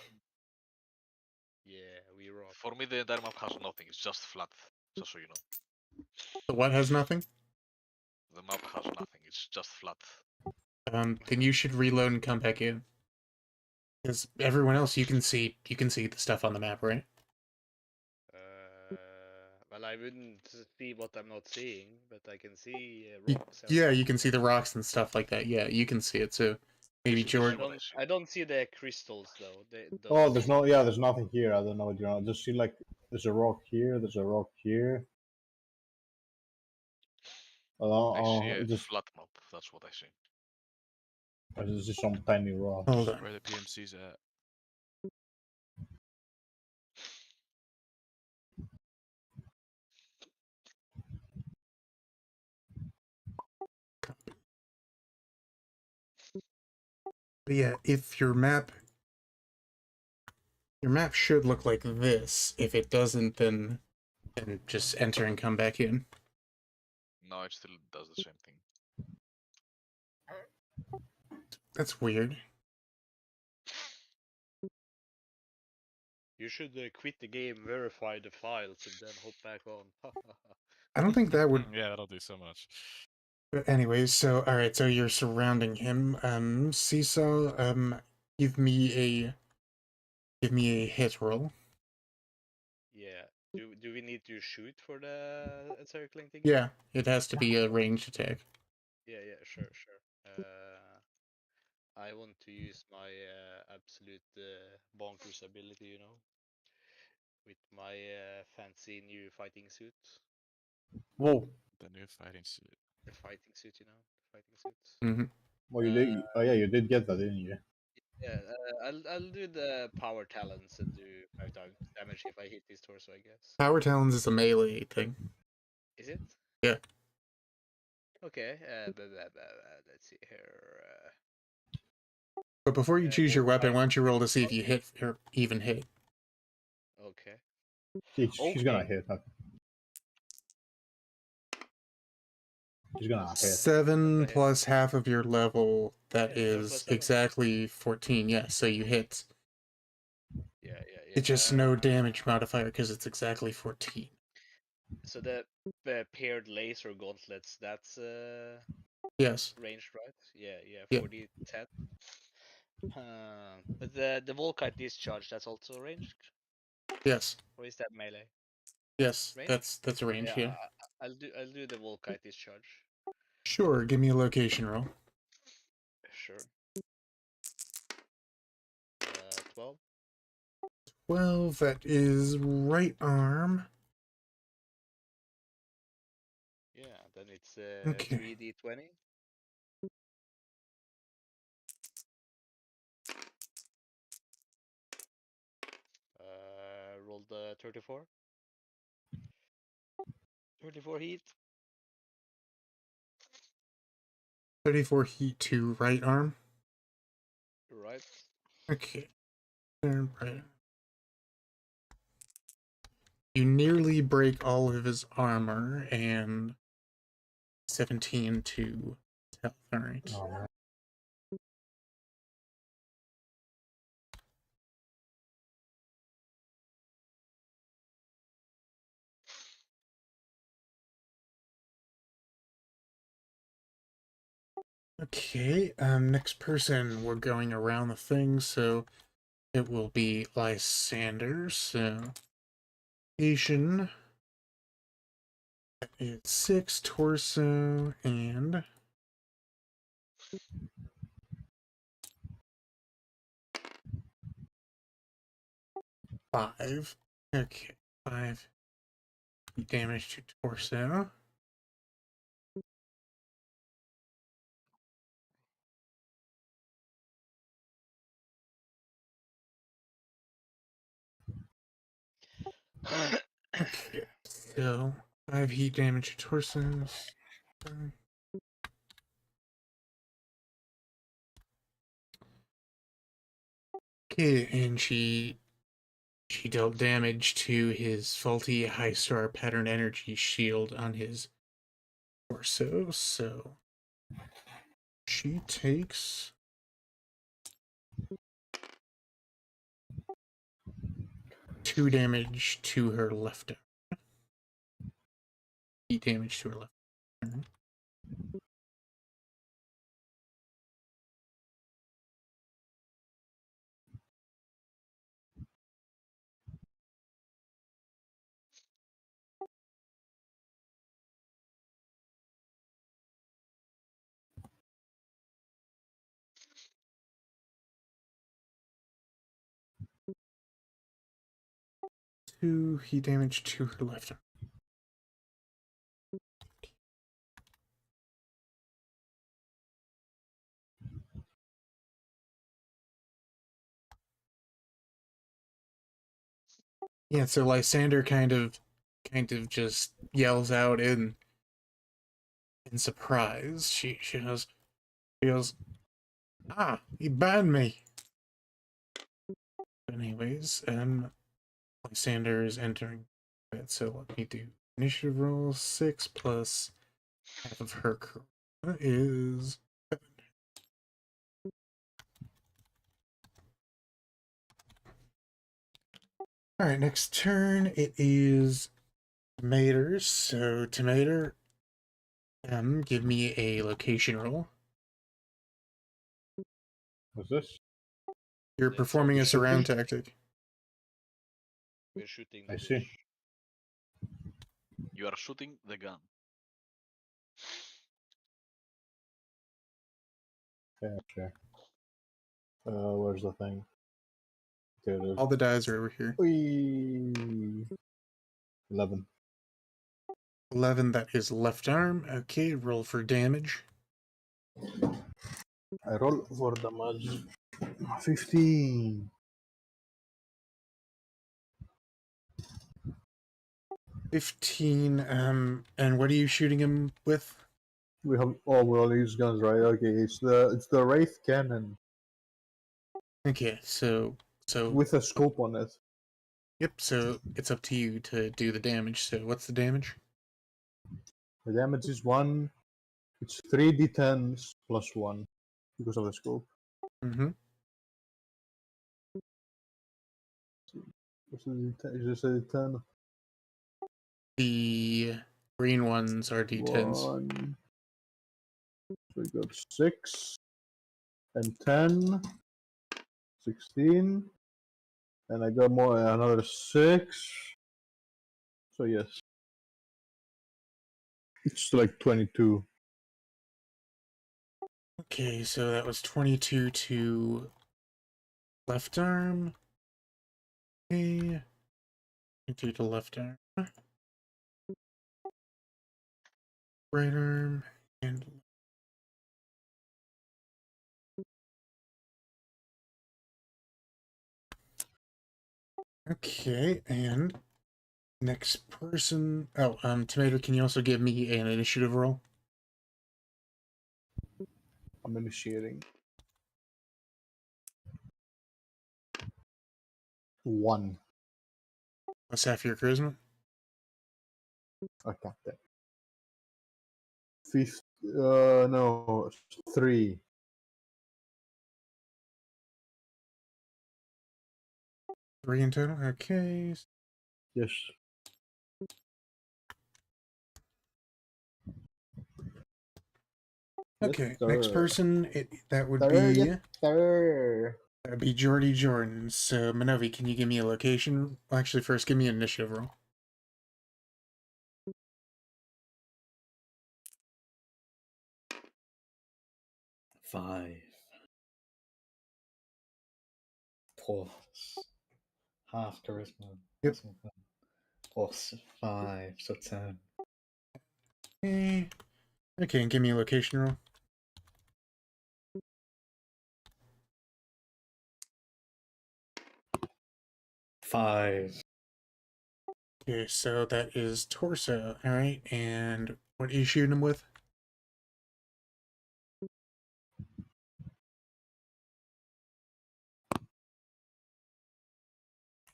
Yeah, we rock. For me, the entire map has nothing. It's just flat. Just so you know. The what has nothing? The map has nothing. It's just flat. Then you should reload and come back in. Because everyone else, you can see the stuff on the map, right? Well, I wouldn't see what I'm not seeing, but I can see You- rocks. and Yeah, stuff. you can see the rocks and stuff like that. Yeah, you can see it. So maybe This is George. what I see. I don't see the crystals though. Oh, there's no, yeah, there's nothing here. I don't know what you're on. Just see like there's a rock here, there's a rock here. I see a Just flat map. That's what I see. there's just some tiny rocks. Hold on. Where the PMC's at. But yeah, if your map should look like this. If it doesn't, then just enter and come back in. No, it still does the same thing. That's weird. You should quit the game, verify the files, and then hop back on. I don't think that would. Yeah, that'll do so much. But anyways, so all right, so you're surrounding him. Seesaw. Give me a hit roll. Yeah. Do we need to shoot for the encircling thing? Yeah, it has to be a ranged attack. Yeah, sure. I want to use my absolute bonkers ability, you know, with my fancy new fighting suit. Whoa. The new fighting suit. The fighting suit, you know, the fighting suit. Mm-hmm. Well, you did. Oh yeah, you did get that, didn't you? Yeah, I'll do the power talents and do 5 times damage if I hit his torso, I guess. Power talons is a melee thing. Is it? Yeah. Okay. Let's see here. But before you choose your weapon, right. why don't you roll to see if you hit or even hit? Okay. She's gonna Okay. hit. She's gonna hit. 7 Okay. plus half of your level. That Yeah, 7 is plus 7. exactly 14. Yeah, so you hit. Yeah. It's just no damage modifier because it's exactly 14. So the paired laser gauntlets, that's Yes. ranged, right? Yeah, Yeah. 40, 10. But the Volkite discharge, that's also ranged? Yes. Or is that melee? Yes. Range? That's a range. Yeah. I'll do the Volkite discharge. Sure. Give me a location roll. Sure. 12. 12. That is right arm. Yeah, then it's Okay. 3d20. Rolled 34. 34 heat. 34 heat to right arm. Right. Okay. Right. You nearly break all of his armor and 17 to health. All right. Oh, man. Okay, next person, we're going around the thing, so it will be Lysander, so Asian, it's 6, torso, and 5. Okay, 5 damage to torso. Okay, so 5 heat damage to torsos. Okay, and she dealt damage to his faulty high star pattern energy shield on his torso, so she takes 2 damage to her left arm. Heat damage to her left arm. Two heat damage to her left arm. Yeah, so Lysander kind of just yells out in surprise. She goes, ah, he banned me. Anyways, Lysander is entering it, so let me do initiative roll 6 plus Half of her charisma is 7. Alright, next turn it is Tomater's. So Tomater, give me a location roll. What's this? You're It's performing on a the surround shooting? tactic. We're shooting the I see. bush. You are shooting the gun. Yeah, sure. Where's the thing? There it is. All the dies are over here. Whee! 11. 11, that is left arm. Okay, roll for damage. I roll for damage. 15. 15, and what are you shooting him with? We have all these guns, right? Okay, it's the Wraith cannon Okay, so with a scope on it. yep, so it's up to you to do the damage. So what's the damage? The damage is 1. It's 3d10s plus 1 because of the scope. Mm-hmm. Is this a d10? The green ones are d10s. 1. So we got 6 and 10. 16. And I got another 6. So yes. It's like 22. Okay, so that was 22 to left arm. Okay. 22 to left arm. Right arm. And okay, and next person. Oh, Tomato, can you also give me an initiative roll? I'm initiating. 1. Plus half your charisma. I got that. 5th. No. 3. 3 in total. Okay. Yes. Okay, Yes, next sir. person, that would Sir, be yes, sir. that'd be Jordy Jordan. So Minovi, can you give me a location? Well, actually, first give me an initiative roll. 5. Plus half charisma. Yep. Plus 5, so 10. Okay, okay, and give me a location roll. 5. Okay, so that is torso. All right, and what are you shooting him with?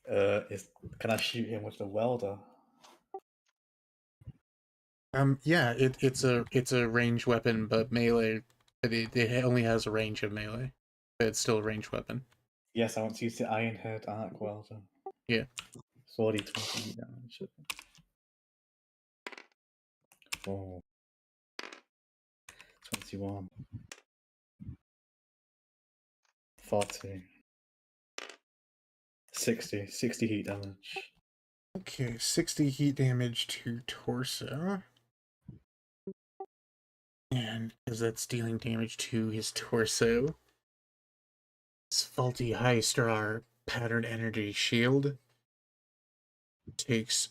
Can I shoot him with the welder? Yeah, it's a ranged weapon, but melee. It only has a range of melee, but it's still a ranged weapon. Yes, I want to use the Iron Head arc welder. Yeah. 40-20 damage. Oh. 21. 40. 60 heat damage. Okay, 60 heat damage to torso. And because that's dealing damage to his torso. This faulty high star pattern energy shield takes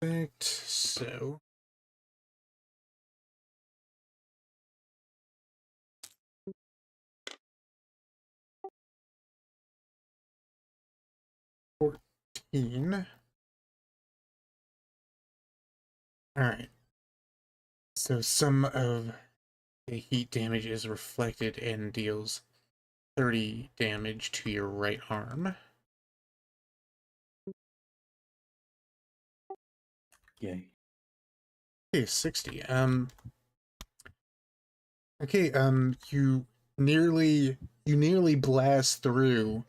effect, so Alright. So some of the heat damage is reflected and deals 30 damage to your right arm. Yay. Okay, 60. Okay, you nearly blast through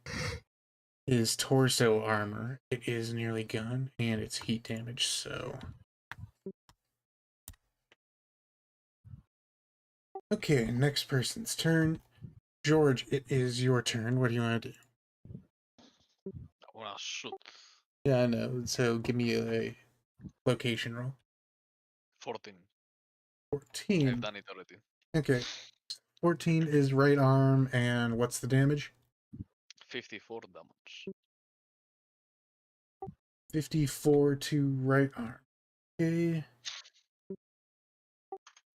his torso armor. It is nearly gone, and it's heat damage, so... Okay, next person's turn. George, it is your turn. What do you want to do? I wanna shoot. Yeah, I know. So give me a location roll. 14. 14. I've done it already. Okay. 14 is right arm, and what's the damage? 54 damage. 54 to right arm. Okay.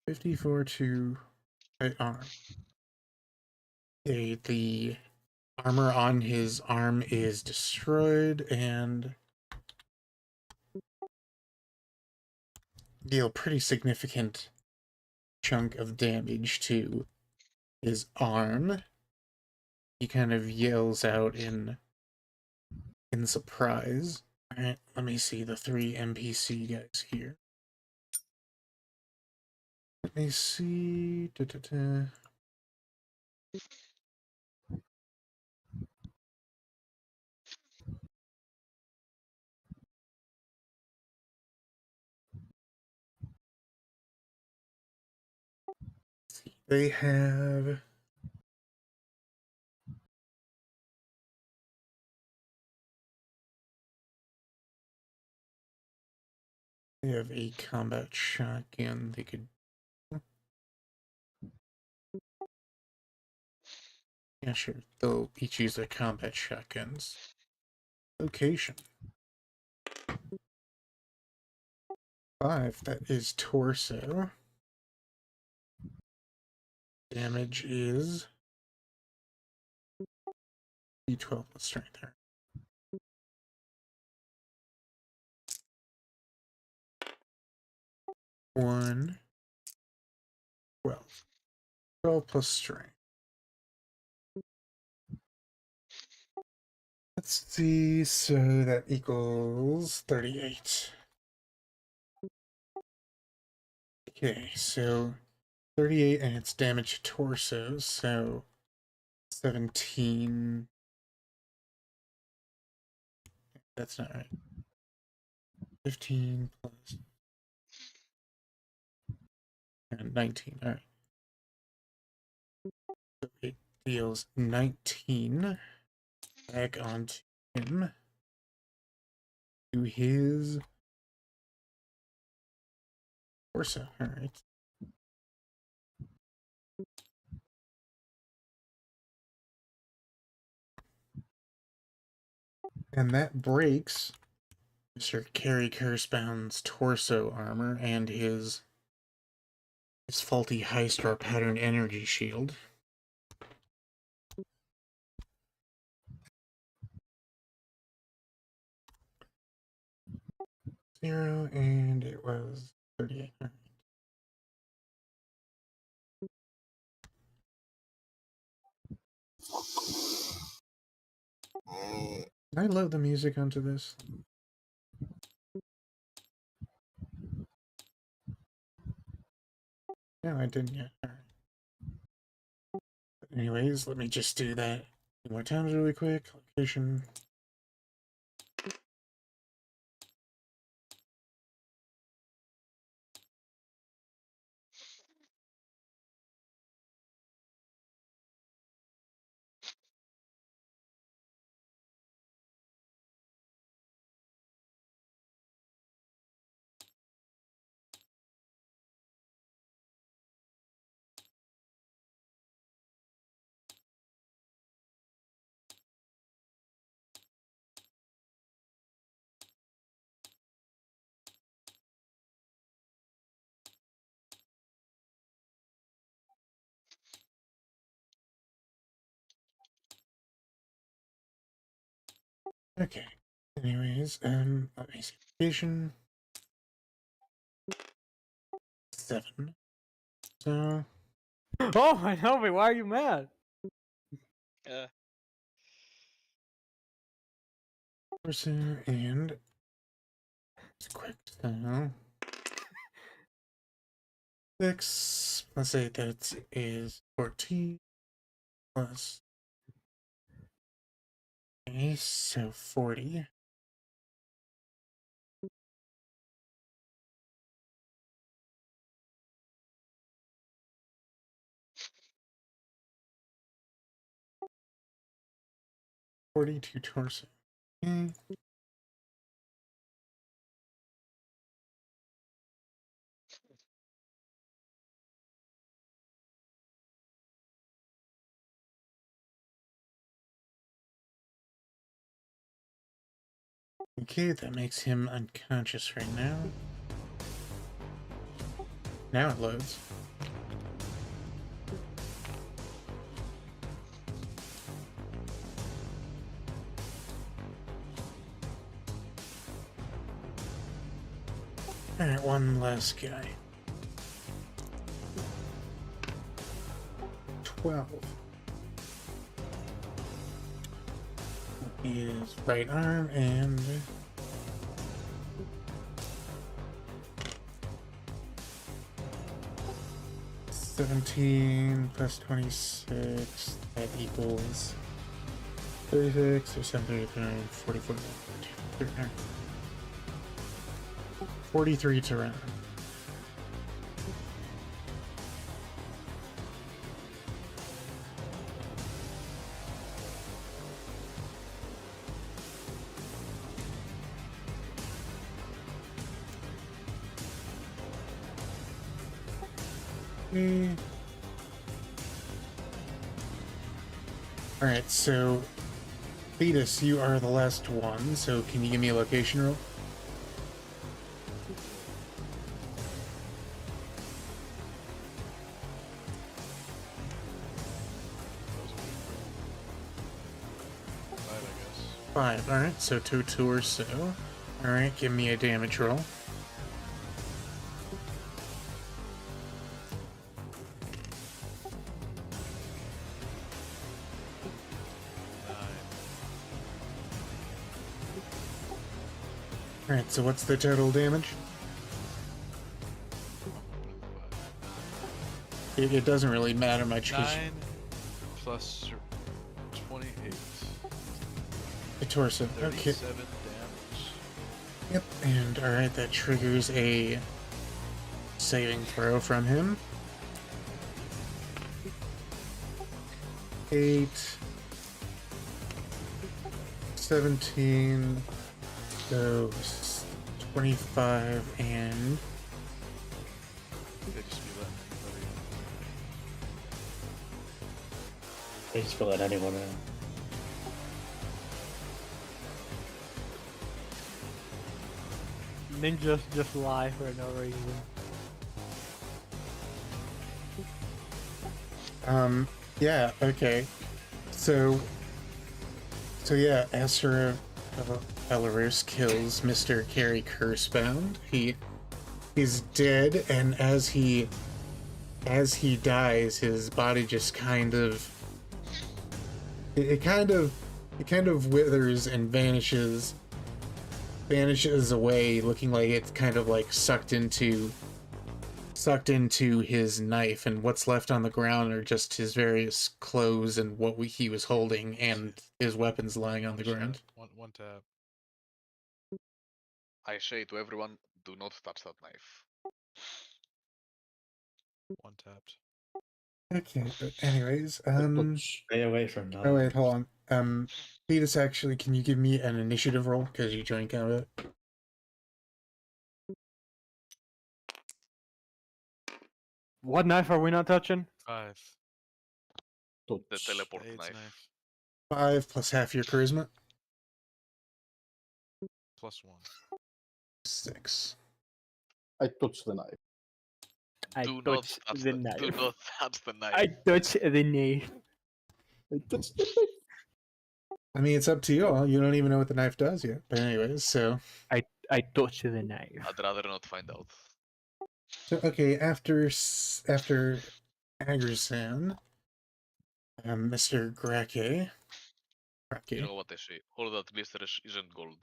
54 to right arm. Okay, the armor on his arm is destroyed, and deal pretty significant chunk of damage to his arm. He kind of yells out in surprise. Alright, let me see the 3 NPC guys here. Let me see. They have... They have a combat shotgun they could... Yeah, sure. They'll each use their combat shotguns. Location. 5. That is torso. Damage is... D12 plus strength there. 1. 12. 12 plus strength. Let's see, so that equals 38. Okay, so 38 and it's damage to torso, so 17. That's not right. 15 plus and 19. Alright. So it deals 19 back onto him. To his torso. Alright. And that breaks Mr. Carrie Cursebound's torso armor and his faulty high star pattern energy shield. Zero, and it was 38. Can I load the music onto this? No, I didn't yet. All right. Anyways, let me just do that 2 more times really quick. Location. Okay. Anyways, let me see. Location. 7. So, Oh my Helmy, why are you mad? torso and it's quick. So, 6 plus 8, that is 14. Plus. Okay, so 40. $42 torso. Okay. Okay, that makes him unconscious right now. Now it loads. Alright, one last guy. 12. His right arm and... $17 plus 26, that equals 36 or 79, 44, 43 to run. Alright, so Thetis, you are the last one, so can you give me a location roll? Five, I guess. 5, alright, so 2 or so. Alright, give me a damage roll. Alright, so what's the total damage? It doesn't really matter much because 9 plus 28. the torso. Okay. 37 damage. Yep, and alright, that triggers a saving throw from him. 8, 17, so 25, and They just be letting everybody in. They just let anyone in. Ninjas just lie for no reason. yeah, okay. So yeah, Asura of Belarus kills Mr. Carrie Cursebound. He's dead, and as he dies, his body just kind of it kind of withers and vanishes away, looking like it's kind of like sucked into his knife, and what's left on the ground are just his various clothes and what he was holding, and his weapons lying on the ground. One tap. I say to everyone, do not touch that knife. One tapped. Okay, but anyways, Stay away from that. oh wait, hold on. Thetis, actually, can you give me an initiative roll because you joined combat? What knife are we not touching? 5. The Touch. teleport AIDS knife. knife. 5 plus half your charisma. Plus 1. 6. I touch the knife. I Do not touch touch the Do knife. not touch the knife. I touch the knife. I touch the knife. I mean, it's up to you all. You don't even know what the knife does yet. But anyways, so I touch the knife. I'd rather not find out. okay, after Agersan, Mr. Grake. You know what they say? All that glitters isn't gold.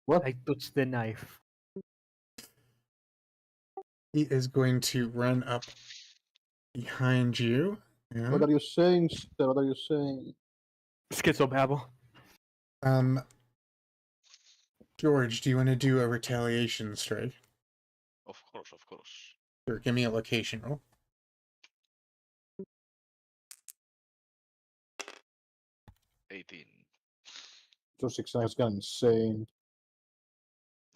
What? I touch the knife. He is going to run up behind you. Yeah. What are you saying, sir? What are you saying? Schizobabble. George, do you want to do a retaliation strike? Of course, of course. Sure, give me a location roll. 18. Your 6 has gone insane.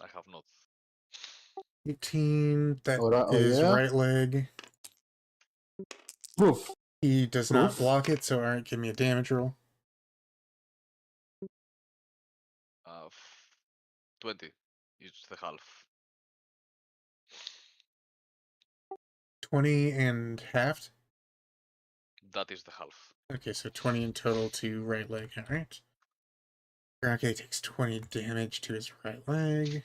I have not. 18, that Oh, is yeah? right leg. Poof. He does not Oof. block it, so alright, give me a damage roll. 20. It's the half. 20 and halved. That is the half. Okay, so 20 in total to right leg, alright. Drake takes 20 damage to his right leg.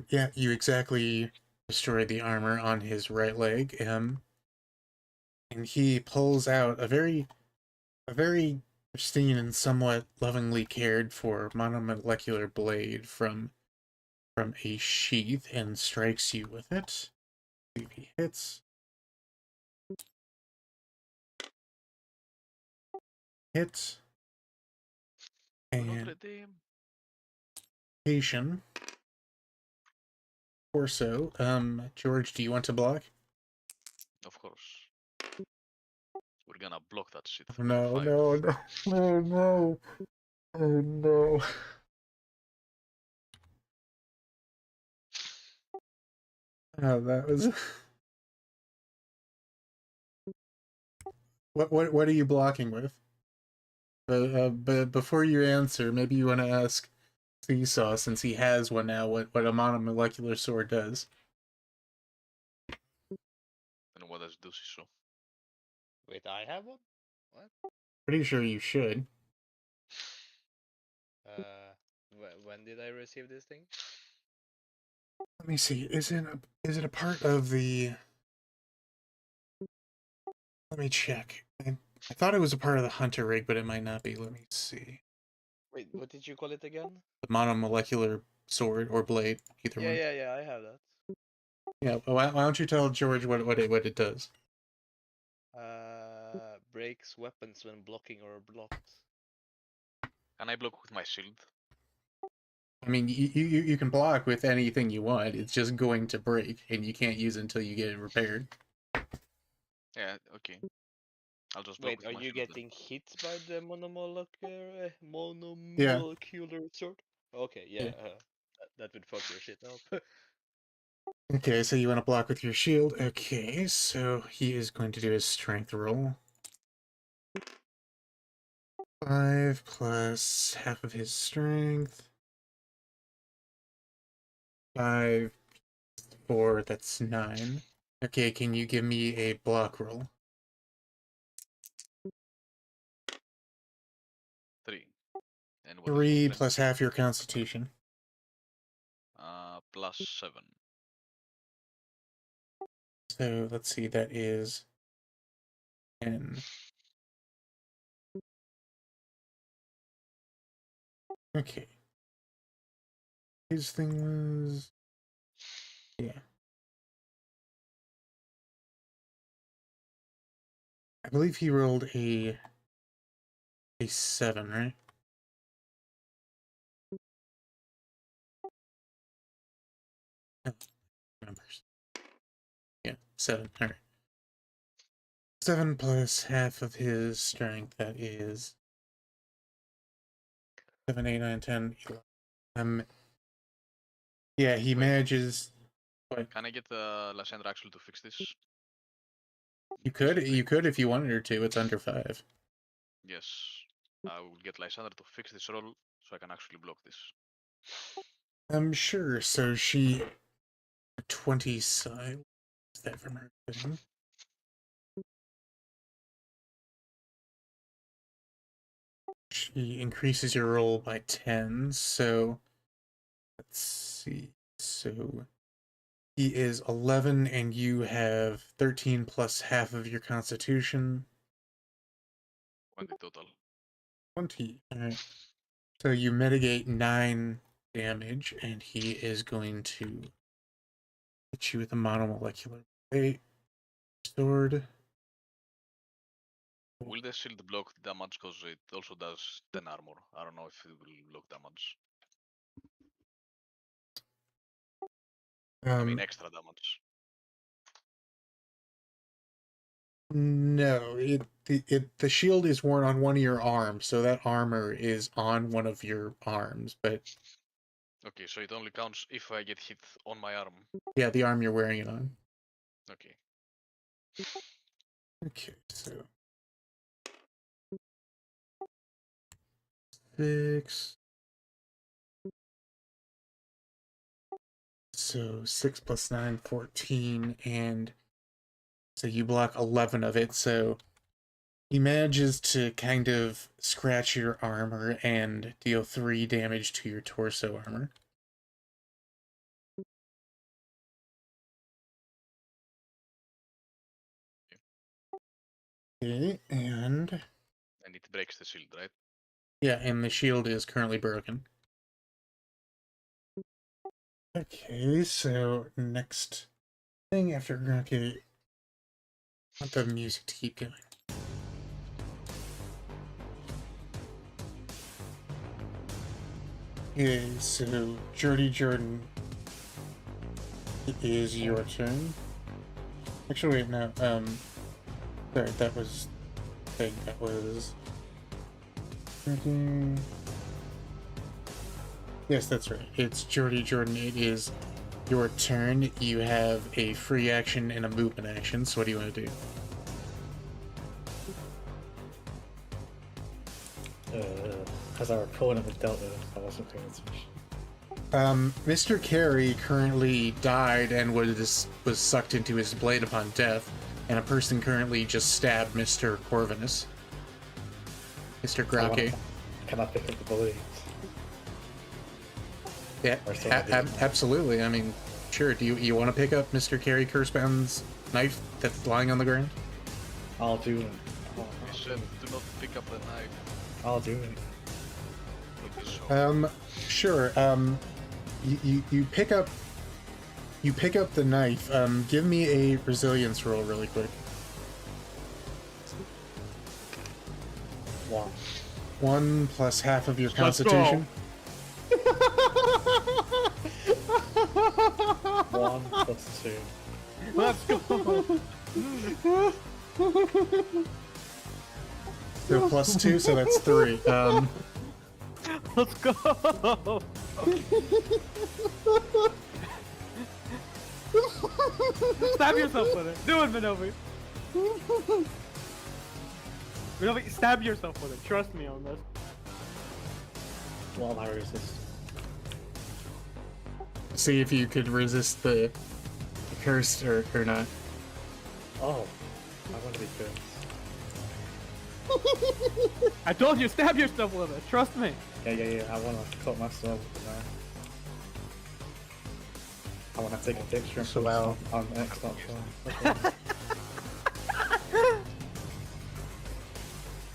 Yeah, you exactly destroy the armor on his right leg. And he pulls out a very pristine and somewhat lovingly cared for monomolecular blade from a sheath and strikes you with it. See if he hits. Hit. And Haitian. Torso. George, do you want to block? Of course. We're gonna block that shit. Oh, no, for 5. no, no, no, no. Oh no. Oh, that was. What are you blocking with? But before you answer, maybe you want to ask Seesaw, since he has one now, what a monomolecular sword does. And what does do so? Wait, I have one? What? Pretty sure you should. When did I receive this thing? Let me see. Is it a part of the? Let me check. I thought it was a part of the hunter rig, but it might not be. Let me see. Wait, what did you call it again? The monomolecular sword or blade, either one. Yeah, I have that. Yeah. Why don't you tell George what it does? Breaks weapons when blocking or blocked. Can I block with my shield? I mean, you can block with anything you want. It's just going to break, and you can't use it until you get it repaired. Yeah, okay. I'll just block Wait, with are my you shield then. getting hit by the monomolecular sword? Okay, yeah, that would fuck your shit up. Okay, so you want to block with your shield. Okay, so he is going to do his strength roll. 5 plus half of his strength. 5, 4, that's 9. Okay, can you give me a block roll? 3. And what is 3 strength? plus half your constitution. Plus 7. So let's see, that is 10. Okay. His thing was... yeah. I believe he rolled a 7, right? No, numbers. Yeah, 7. All right. 7 plus half of his strength. That is 7, 8, 9, 10, 11. Yeah, he Wait. manages. What? Can I get Lysandra actually to fix this? You could if you wanted her to. It's under 5. Yes. I will get Lysandra to fix this roll so I can actually block this. I'm sure. So she 20 side. Is that from her thing? She increases your roll by 10. So let's see. So he is 11, and you have 13 plus half of your constitution. 20 total. 20. All right. So you mitigate 9 damage, and he is going to hit you with a monomolecular blade sword. Will the shield block damage? Because it also does 10 armor. I don't know if it will block damage. I mean, extra damage. No, the shield is worn on one of your arms, so that armor is on one of your arms. But Okay, so it only counts if I get hit on my arm. yeah, the arm you're wearing it on. Okay. Okay, so 6. So 6 plus 9, 14, and so you block 11 of it. So he manages to kind of scratch your armor and deal 3 damage to your torso armor. Okay, and And it breaks the shield, right? yeah, and the shield is currently broken. Okay, so next thing after okay, I want the music to keep going. Okay, so Jordan, it is your turn. Actually, wait, no, sorry, that was thing, that was... Yes, that's right. It's Jordan, it is your turn. You have a free action and a movement action, so what do you want to do? Has our opponent been dealt with? I wasn't paying attention. Mr. Carey currently died and was sucked into his blade upon death, and a person currently just stabbed Mr. Corvinus. Mr. Grake. Can I pick up the blades? Yeah, absolutely. I mean, sure. Do you want to pick up Mr. Carey Cursebound's knife that's lying on the ground? I'll do it. I said do not pick up the knife. I'll do it. Sure. You pick up the knife. Give me a resilience roll really quick. 1. 1 plus half of your constitution. 1 plus 2. Let's go. So plus 2, so that's 3. Let's go. Stab yourself with it. Do it, Minobi. Minobi, stab yourself with it. Trust me on this. What am I resist? See if you could resist the curse or not. Oh, I want to be cursed. I told you, stab yourself with it. Trust me. Yeah. I want to cut myself with the knife. I want to take a picture and put it on Xbox One.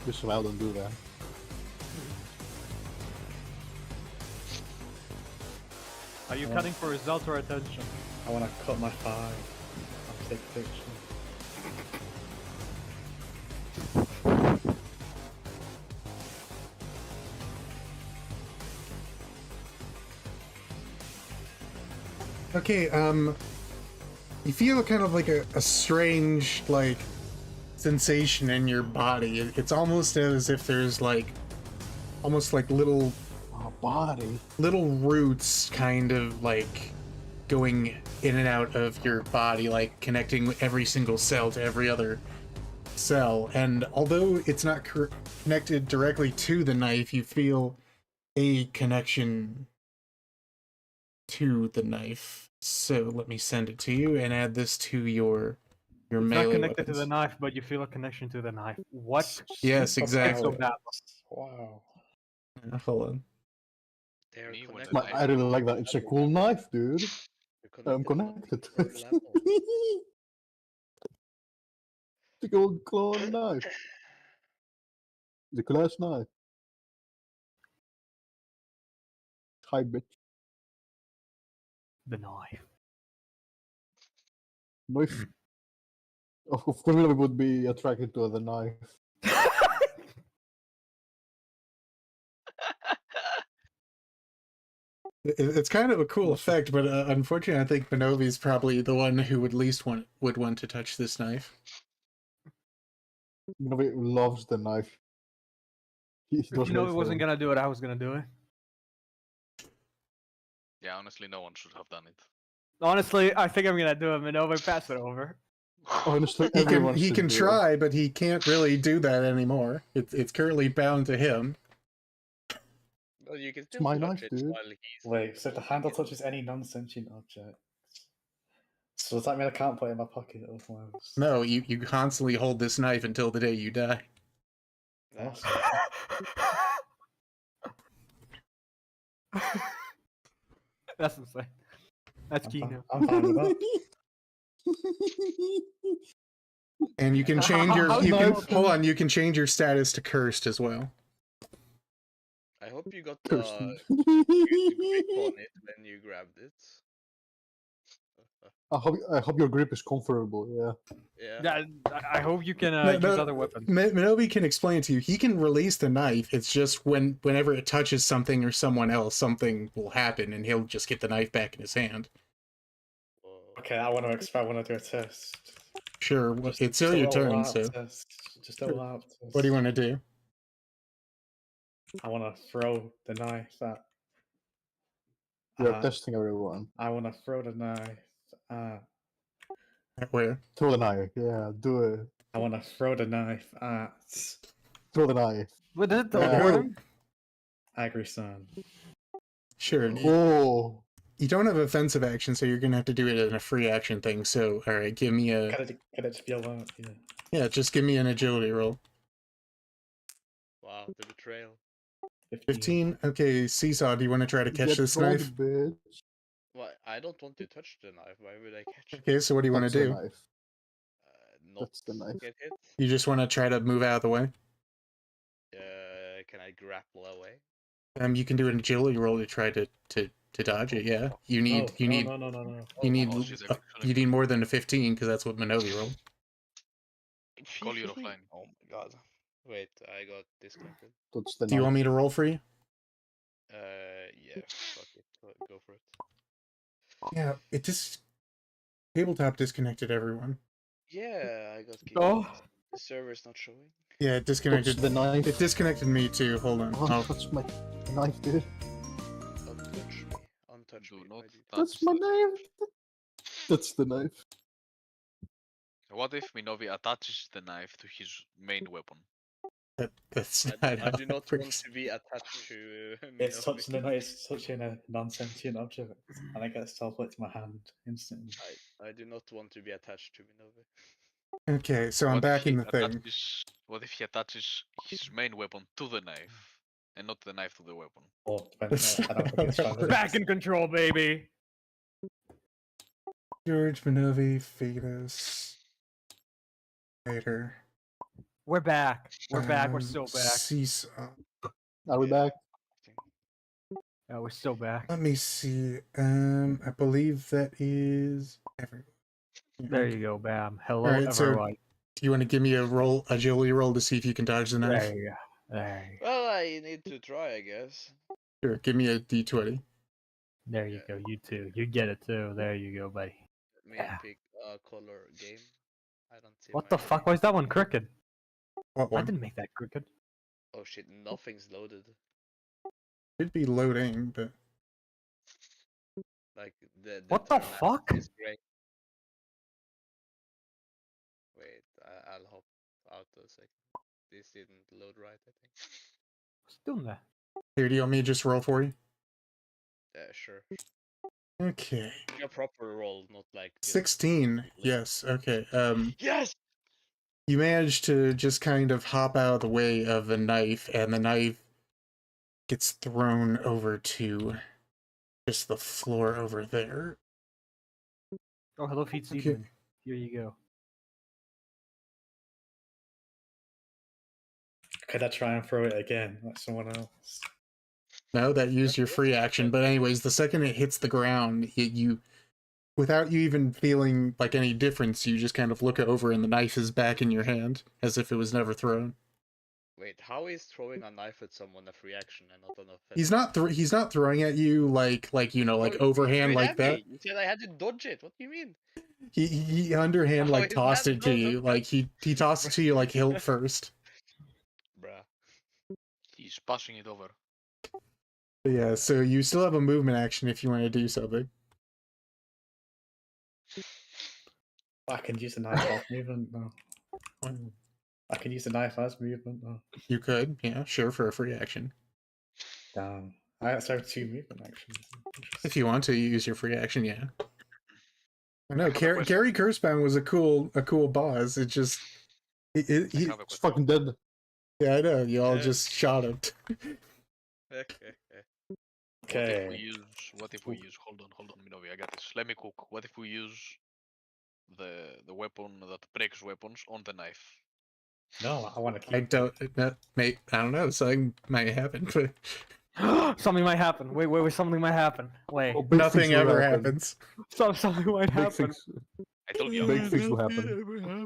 Just well, don't do that. Are you cutting for results or attention? I want to cut my thigh and take a picture. Okay, you feel kind of like a strange, like, sensation in your body. It's almost as if there's, like, almost like little roots kind of, like, going in and out of your body, like, connecting every single cell to every other cell. And although it's not connected directly to the knife, you feel a connection to the knife. So let me send it to you and add this to your It's melee not connected weapons. to the knife, but you feel a connection to the knife. What? Yes, exactly. So bad. Wow. Hold on. They're Me when connected. the I really like that. It's a cool knife, dude. They're I'm connected. on a deeper level. It's a cool claw knife. It's a class knife. Hi, bitch. The knife. Knife. Of course, we would be attracted to the knife. It's kind of a cool effect, but unfortunately, I think Minovi's probably the one who would want to touch this knife. Nobody loves the knife. He If was you know made he for wasn't him. gonna do it, I was gonna do it. Yeah, honestly, no one should have done it. Honestly, I think I'm gonna do it, Minova. Pass it over. Honestly, He everyone he should can do it. try, but he can't really do that anymore. It's currently bound to him. Well, you can It's still my touch knife, it dude. while he's. Wait, so if the handle holding it. touches any non-sentient object. So does that mean I can't put it in my pocket or close? No, you constantly hold this knife until the day you die. Nah. Awesome. That's insane. That's I'm, Kino. I'm fine with that. And you can How- change your how you can nice. hold on, you can change your status to cursed as well. I hope you got Cursed. good grip on it when you grabbed it. I hope your grip is comfortable. Yeah. Yeah. I hope you can No, use no, other weapons. Minobi can explain it to you. He can release the knife. It's just whenever it touches something or someone else, something will happen, and he'll just get the knife back in his hand. Whoa. Okay, I want to do a test. Sure, it's still your turn. So, Just a lab test. what do you want to do? I want to throw the knife at. We're Uh, testing everyone. I want to throw the knife at. Where? Throw the knife. Yeah, do it. I want to throw the knife at Throw the knife. What does it Yeah. teleport him? Agri-san. Sure. Oh, You don't have offensive action, so you're gonna have to do it in a free action thing. So, all right, give me a Can it just be alone? Yeah. yeah. Just give me an agility roll. Wow, the betrayal. 15. Okay, Seesaw. Do you want to try to catch get this thrown, knife? bitch. Well, I don't want to touch the knife. Why would I catch it? Okay, so what do you want to That's the do? knife. Not That's the knife. get hit. You just want to try to move out of the way. Can I grapple away? You can do an agility roll to try to dodge it. Yeah, you need No. you need Oh, she's you actually- need more than a 15 because that's what Minovi rolled. Call you offline. Oh my god. Wait, I got disconnected. That's the Do you knife. want me to roll for you? Yeah, fuck it. Go for it. Yeah, it just tabletop disconnected everyone. Yeah, I got kicked. Oh. The server's not showing. Yeah, it disconnected. Touch the knife. It disconnected me too. Hold on. Oh, I'll- that's my knife, dude. Untouch me. Untouch Do me. not my dude. That's touch my the knife. That's the knife. What if Minovi attaches the knife to his main weapon? that's I not do how not it want works. to be attached to It's Minovi. touching a non-sentient object, and it gets teleported to my hand instantly. I do not want to be attached to Minovi. Okay, so I'm What if back he in the thing. What if he attaches his main weapon to the knife, and not the knife to the weapon? Or That's I don't think it's not fine. how it Back in control, baby. George Minovi, Fetus, Vader. We're back. We're back. We're so back. Seesaw. Are we back? Yeah, we're so back. Let me see. I believe that is everyone. There you go, bam. Hello, Alright, so- everyone. Do you want to give me a roll, agility roll, to see if you can dodge the knife? There you go. There you go. Well, I need to try, I guess. Sure, give me a d20. There you go. You too. You get it too. There you go, buddy. Let me Yeah. pick a color game. I don't see What my the fuck? Why is that one crooked? What I one? didn't make that crooked. Oh shit, nothing's loaded. Should be loading, but Like the What the turn axis fuck? is gray. Wait, I'll hop out a second. This didn't load right, I think. What's doing that? here, do you want me to just roll for you? Yeah, sure. Okay. A proper roll, not like just 16. Yes, okay. Yes! You managed to just kind of hop out of the way of the knife, and the knife gets thrown over to just the floor over there. Oh, hello, Feet Okay. Seedman. Here you go. Could I try and throw it again, like someone else? No, that used your free action. But anyways, the second it hits the ground, you, without you even feeling like any difference, you just kind of look over and the knife is back in your hand as if it was never thrown. Wait, how is throwing a knife at someone a free action and not an offensive? He's not throwing at you like you know, like Oh, overhand you like had that. me. You said I had to dodge it. What do you mean? He underhand How like is tossed that it to not you. Like he tossed it to you like hilt first. Bruh. He's passing it over. Yeah, so you still have a movement action if you want to do something. I can use the knife as movement now. I can use the knife as movement now. You could, yeah, sure, for a free action. Damn. I actually have 2 movement actions. If you want to use your free action, yeah. I know, have a question. Gary Kurzban was a cool boss. It just I he have a It's question. fucking dead. yeah, I know, you all Yeah. just shot him. What if we use hold on, Minovi, I got this. Let me cook. What if we use the weapon that breaks weapons on the knife? No, I want to keep I don't I don't know, something might happen, but Something might happen. Wait, something might happen. Wait. Oh, big nothing things will ever happen. happens. Something might Big happen. things, I told you. big things will happen.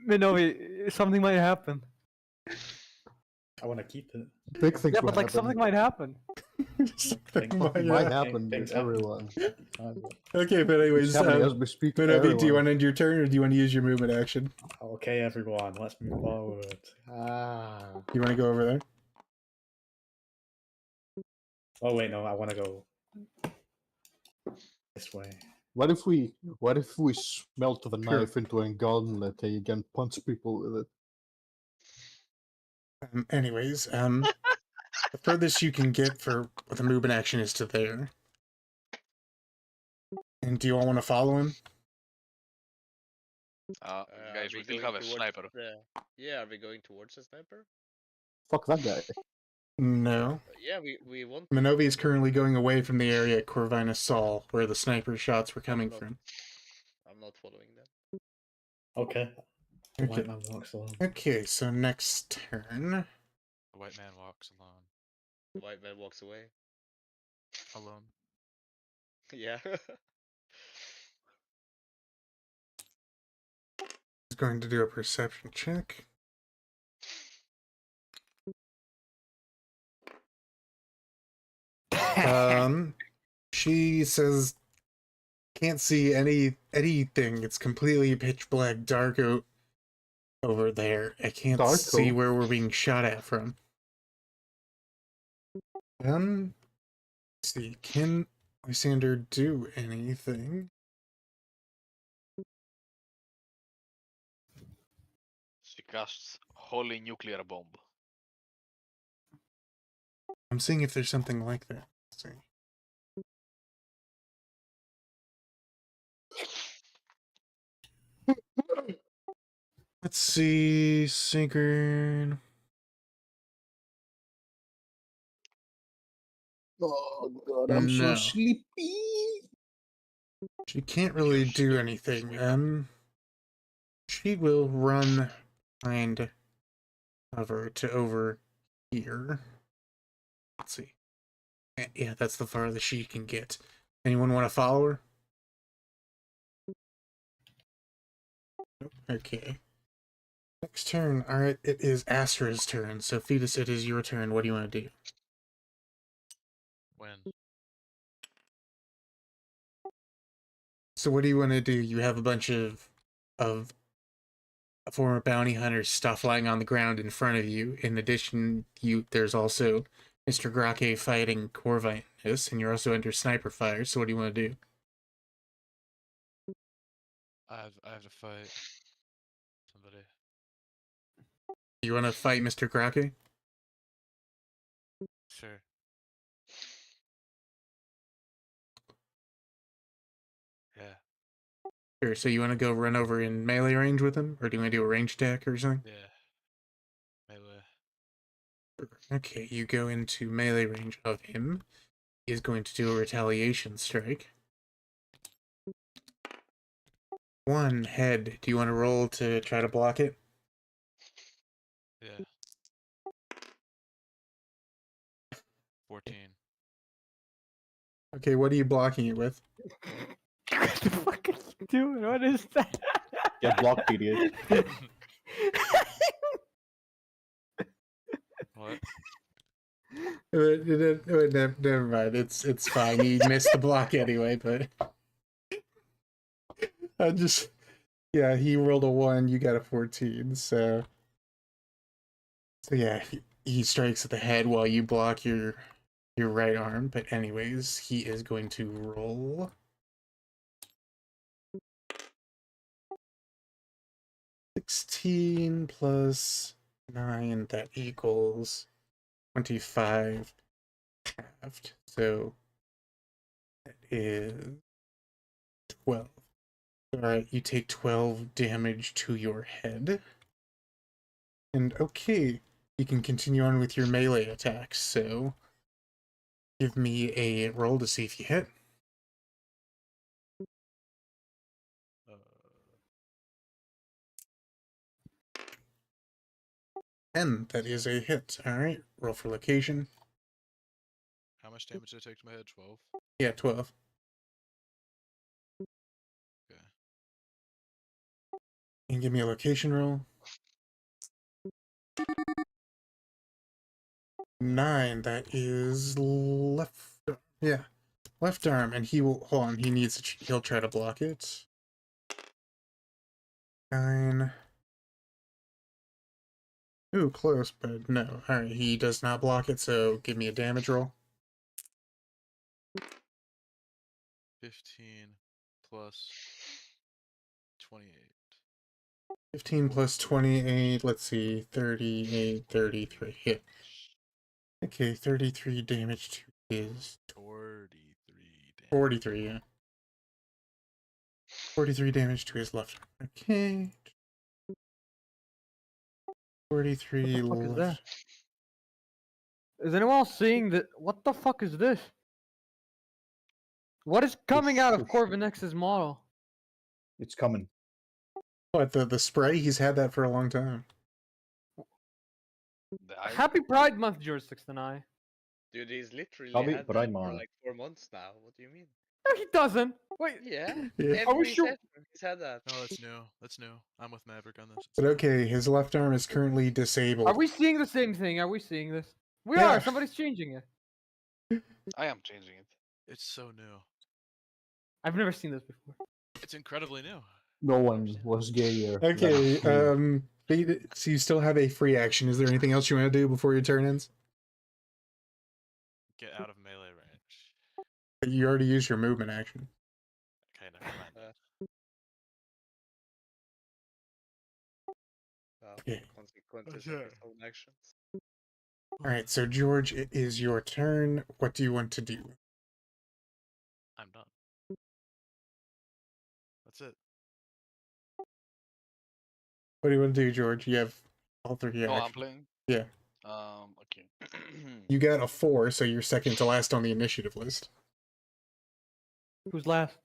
Minovi, something might happen. I want to keep it. Big things Yeah, will but like happen. something might happen. Something Fucking might might happen. happen, Things everyone. Okay, but anyways, It's happening as we speak. Minovi, do you everyone. want to end your turn or do you want to use your movement action? Okay, everyone, let's move forward. Ah. You want to go over there? Oh wait, no, I want to go this way. What if we smelt the Sure. knife into a gauntlet and you can punch people with it? Anyways, the furthest you can get for the movement action is to there. And do you all want to follow him? Guys, we still have a sniper. Yeah, are we going towards the sniper? Fuck that guy. No. Yeah, we want. Minovi is currently going away from the area Corvinus saw, where the sniper shots were coming from. I'm not following that. Okay. The Okay. white man walks along. Okay, so next turn. The white man walks alone. The white man walks away. Alone. Yeah. He's going to do a perception check. She says can't see anything. It's completely pitch black, dark over there. I can't see where we're being shot at from. Let's see, can Lysander do anything? She casts holy nuclear bomb. I'm seeing if there's something like that. Let's see. Let's see, Synchron. Oh god, I'm so No. sleepy. She can't really do anything. She will run behind cover to over here. Let's see. Yeah, that's the farthest she can get. Anyone want to follow her? Okay. Next turn. Alright, it is Astra's turn. So, Fetus, it is your turn. What do you want to do? When? So, what do you want to do? You have a bunch of former bounty hunter stuff lying on the ground in front of you. In addition, there's also Mr. Grake fighting Corvinus, and you're also under sniper fire. So, what do you want to do? I have to fight somebody. You want to fight Mr. Grake? Sure. Yeah. Sure. So, you want to go run over in melee range with him, or do you want to do a range attack or something? Yeah. Melee. Okay, you go into melee range of him. He is going to do a retaliation strike. 1 head. Do you want to roll to try to block it? Yeah. 14. Okay, what are you blocking it with? What the fuck are you doing? What is that? Get block period. What? Never mind. It's fine. You missed the block anyway, but I just yeah. He rolled a 1. You got a 14. So yeah, he strikes at the head while you block your right arm. But anyways, he is going to roll. (16 plus 9) that equals 25 halved. So that is 12. Alright, you take 12 damage to your head. And okay, you can continue on with your melee attacks, so give me a roll to see if you hit. Uh, 10, that is a hit. Alright, roll for location. how much damage did I take to my head? 12. Yeah, 12. Okay. And give me a location roll. 9, that is left. Yeah, left arm, and he will hold on. He'll try to block it. 9. Ooh, close, but no. Alright, he does not block it, so give me a damage roll. 15 plus 28. 15 plus 28, let's see, 38, 33. Hit. Okay, 33 damage to his 43 damage. 43, yeah. 43 damage to his left arm. Okay. 43 What the fuck is left. that? Is anyone else seeing that? What the fuck is this? What is coming out of Corvin X's model? It's coming. What, the spray? He's had that for a long time. The eye? Happy Pride Month, George 69. Dude, he's literally I'll be had that Pride for Month. like 4 months now. What do you mean? No, he doesn't. Wait. Yeah. Yeah. Are we Every sure? session he's had that. No, that's new. That's new. I'm with Maverick on this. It's But new. okay, his left arm is currently disabled. Are we seeing the same thing? Are we seeing this? We Yeah. are. Somebody's changing it. I am changing it. It's so new. I've never seen this before. It's incredibly new. No one was gayer. than Okay, me. so you still have a free action. Is there anything else you want to do before your turn ends? Get out of melee range. You already used your movement action. Okay, never mind. Well, Yeah. consequences of Okay. his own actions. Alright, so George, it is your turn. What do you want to do? I'm done. That's it. What do you want to do, George? You have all 3 Oh, I'm actions. playing? Yeah. Okay. You got a 4, so you're second to last on the initiative list. Who's last?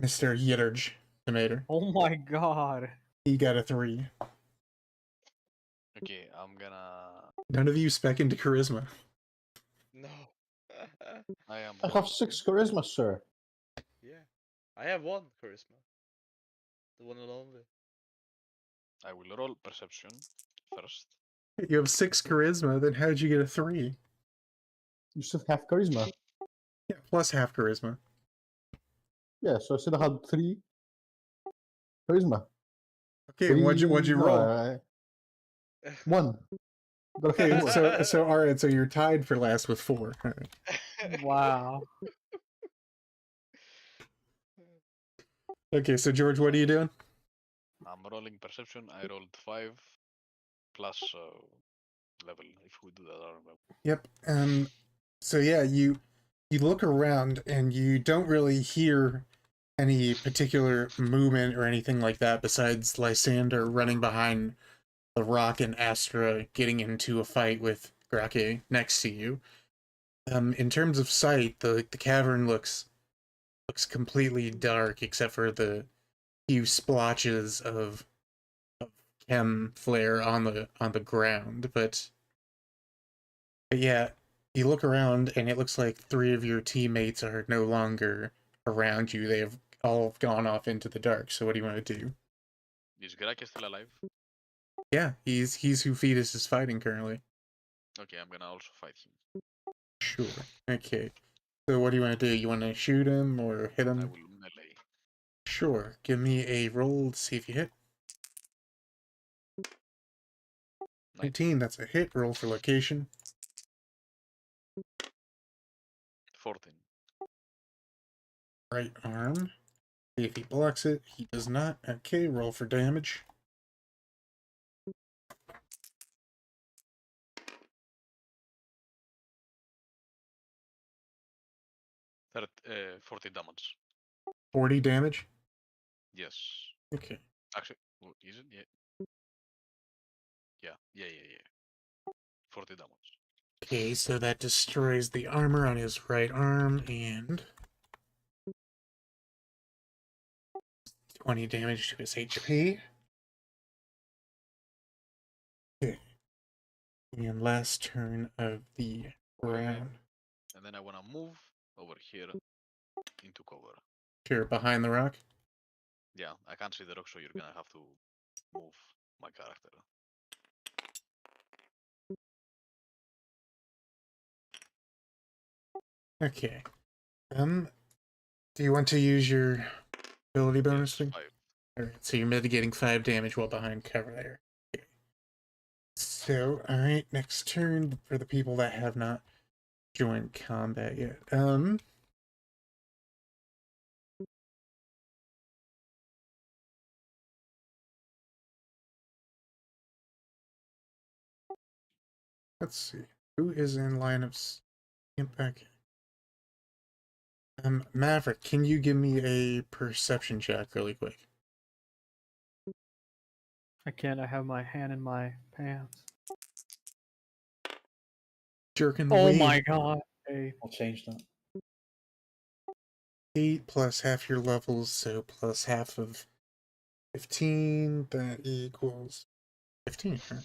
Mr. Yitterge, the mater. Oh my god. He got a 3. Okay, I'm gonna... None of you spec into charisma. No. I am... I have 6 charisma, sir. Yeah. I have 1 charisma. The one and only. I will roll perception first. You have 6 charisma, then how'd you get a 3? You still have charisma. Yeah, plus half charisma. Yeah, so I should have had 3 charisma. Okay, and what'd you roll? 1. Got a Okay, 4. so alright, so you're tied for last with 4. Alright. Wow. Okay, so George, what are you doing? I'm rolling perception. I rolled 5 plus level. If we do that, I don't remember. Yep. So yeah, you look around and you don't really hear any particular movement or anything like that besides Lysander running behind the rock and Astra getting into a fight with Grake next to you. In terms of sight, the cavern looks completely dark except for the few splotches of chem flare on the ground, but yeah, You look around, and it looks like 3 of your teammates are no longer around you. They have all gone off into the dark. So what do you want to do? Is Grake still alive? Yeah, he's who Fetus is fighting currently. Okay, I'm gonna also fight him. Sure. Okay. So what do you want to do? You want to shoot him or hit I him? will melee. Sure. Give me a roll to see if you hit. 19, that's a hit. Roll for location. 14. Right arm. See if he blocks it. He does not. Okay, roll for damage. Third, 40 damage. 40 damage. Yes. Okay. Actually, is it? Yeah. Yeah. 40 damage. Okay, so that destroys the armor on his right arm and 20 damage to his HP. Okay. And last turn of the round. And then I wanna move over here into cover. Sure, behind the rock. Yeah, I can't see the rock, so you're gonna have to move my character. Okay. Do you want to use your ability bonus Yes, thing? 5. Alright, so you're mitigating 5 damage while behind cover there. Okay. So, alright, next turn for the people that have not joined combat yet. Let's see. Who is in line of impact? Maverick, can you give me a perception check really quick? I can't. I have my hand in my pants. Jerking the Oh wave. my god. Hey. I'll change that. 8 plus half your levels, so plus half of 15, that equals 15, right?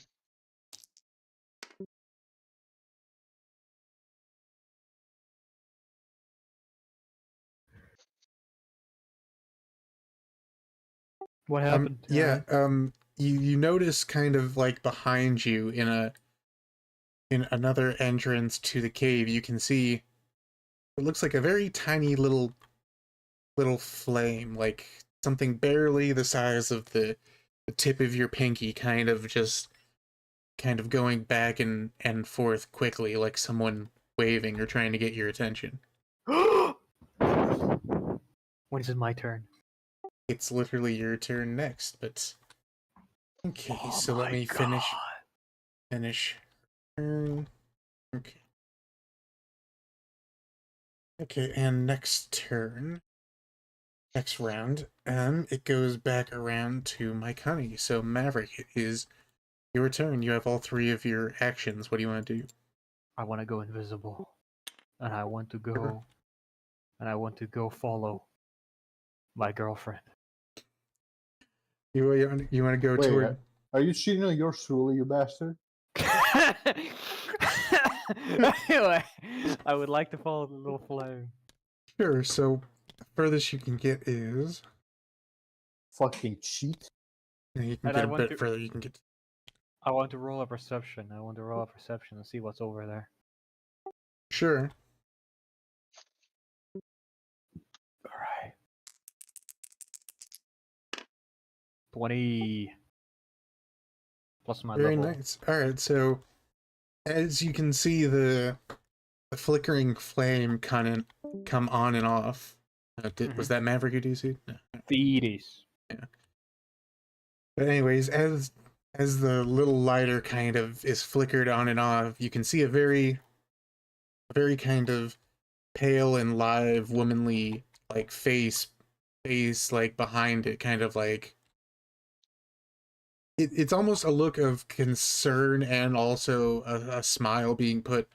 What happened? Yeah, you notice kind of like behind you in another entrance to the cave, you can see it looks like a very tiny little flame, like something barely the size of the tip of your pinky, kind of going back and forth quickly, like someone waving or trying to get your attention. When is it my turn? It's literally your turn next, but okay, Oh so let my me God. finish turn. Okay. Okay, and next turn, next round, it goes back around to Mike Honey. So Maverick, it is your turn. You have all 3 of your actions. What do you want to do? I want to go invisible, and I want to go follow my girlfriend. You want to go Wait, toward? are you cheating on your Suli, you bastard? Anyway, I would like to follow the little flame. Sure. So the furthest you can get is. Fucking cheat. You can And get I a want bit to- further. You can get. I want to roll a perception. I want to roll a perception and see what's over there. Sure. All right. 20 plus my Very level. nice. All right. So as you can see, the flickering flame kind of come on and off. Was that Maverick you DC? No. Thetis. But anyways, as the little lighter kind of is flickered on and off, you can see a very kind of pale and live womanly like face like behind it, kind of like it's almost a look of concern and also a smile being put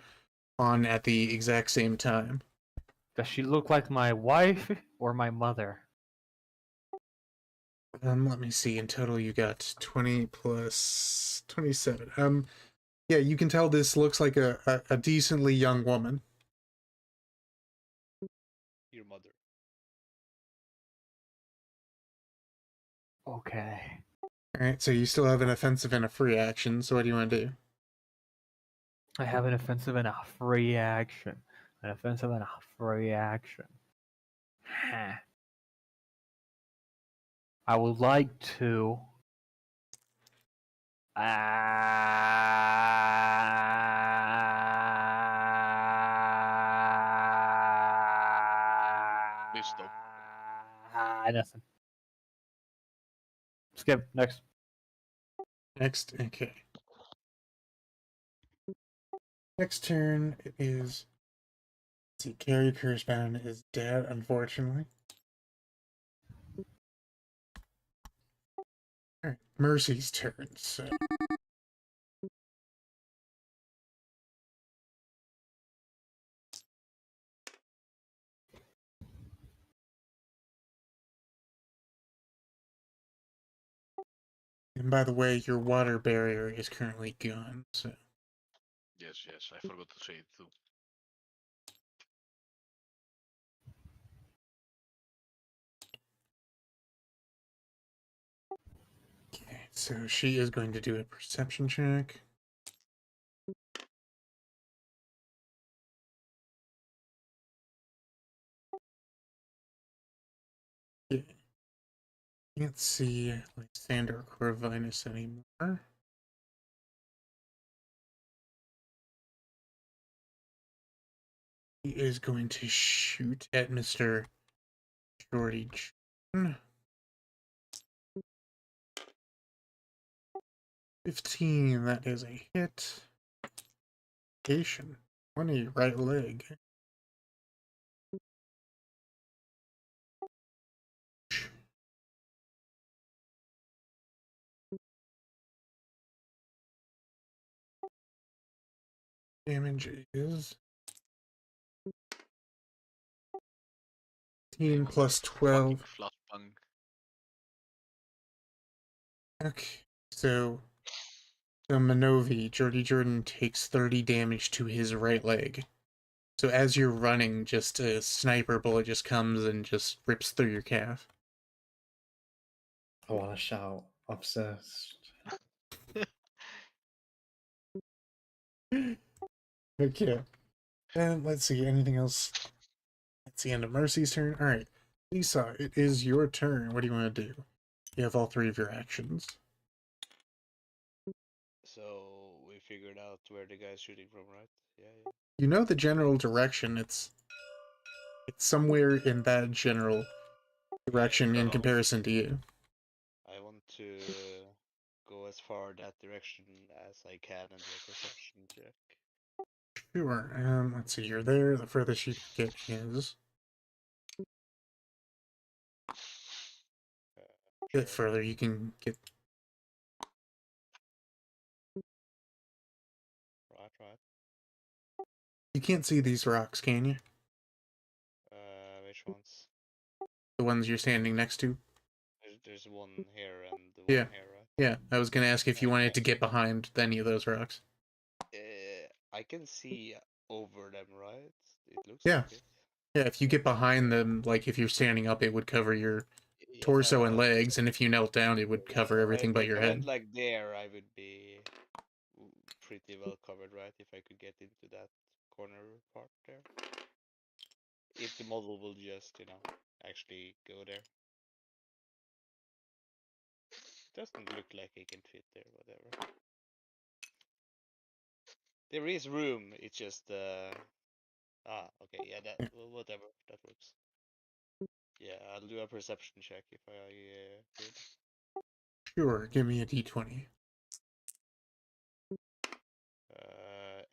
on at the exact same time. Does she look like my wife or my mother? Let me see. In total, you got 20 plus 27. Yeah, you can tell this looks like a decently young woman. Your mother. Okay. Alright, so you still have an offensive and a free action, so what do you want to do? I have an offensive and a free action. An offensive and a free action. Huh. I would like to. Please stop. Nothing. Skip. Next. Next, okay. Next turn is. Let's see, Carrie Kurzbound is dead, unfortunately. Alright, Mercy's turn, so. And by the way, your water barrier is currently gone, so. Yes, yes, I forgot to say it too. Okay, so she is going to do a perception check. Yeah. Can't see Lysander or Corvinus anymore. He is going to shoot at Mr. Shorty John. 15, that is a hit. Patient. 20, right leg. Damage is 15 plus 12. Fucking flat bang. Okay, so Manovi, Jordy Jordan takes 30 damage to his right leg. So as you're running, just a sniper bullet just comes and just rips through your calf. I want to shout, obsessed. Okay. And let's see, anything else? That's the end of Mercy's turn. Alright. Lisa, it is your turn. What do you want to do? You have all three of your actions. So we figured out where the guy's shooting from, right? Yeah, yeah. You know the general direction. It's somewhere in that general direction in Fair enough. comparison to you. I want to go as far that direction as I can and do a perception check. Sure. Let's see, you're there. The furthest you can get is a bit Sure. further. You can get. Right. You can't see these rocks, can you? Which ones? The ones you're standing next to? There's one here and the Yeah. one here, right? Yeah, I was gonna ask if you wanted Okay. to get behind any of those rocks. I can see over them, right? It looks Yeah. like it. Yeah, if you get behind them, like if you're standing up, it would cover your Yes, torso I and know. legs, and if you knelt down, it would cover everything but your If I went head. like there, I would be pretty well covered, right? If I could get into that corner part there. If the model will just, actually go there. Doesn't look like it can fit there, whatever. There is room, it's just, okay, yeah, Yeah. well, whatever, that works. Yeah, I'll do a perception check if I could. Sure, give me a d20.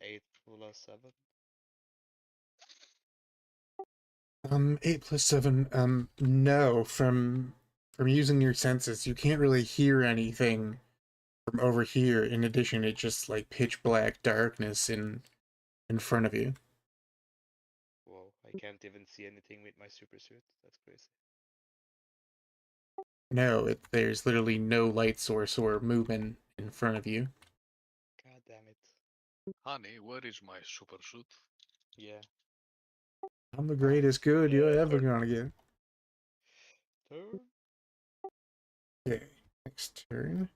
8 plus 7. 8 plus 7, no, from using your senses, you can't really hear anything from over here. In addition, it's just like pitch black darkness in front of you. Whoa, I can't even see anything with my super suit. That's crazy. No, there's literally no light source or movement in front of you. God damn it. Honey, where is my super suit? Yeah. I'm the greatest good Yeah, you're ever turn. gonna get. Turn. Okay, next turn.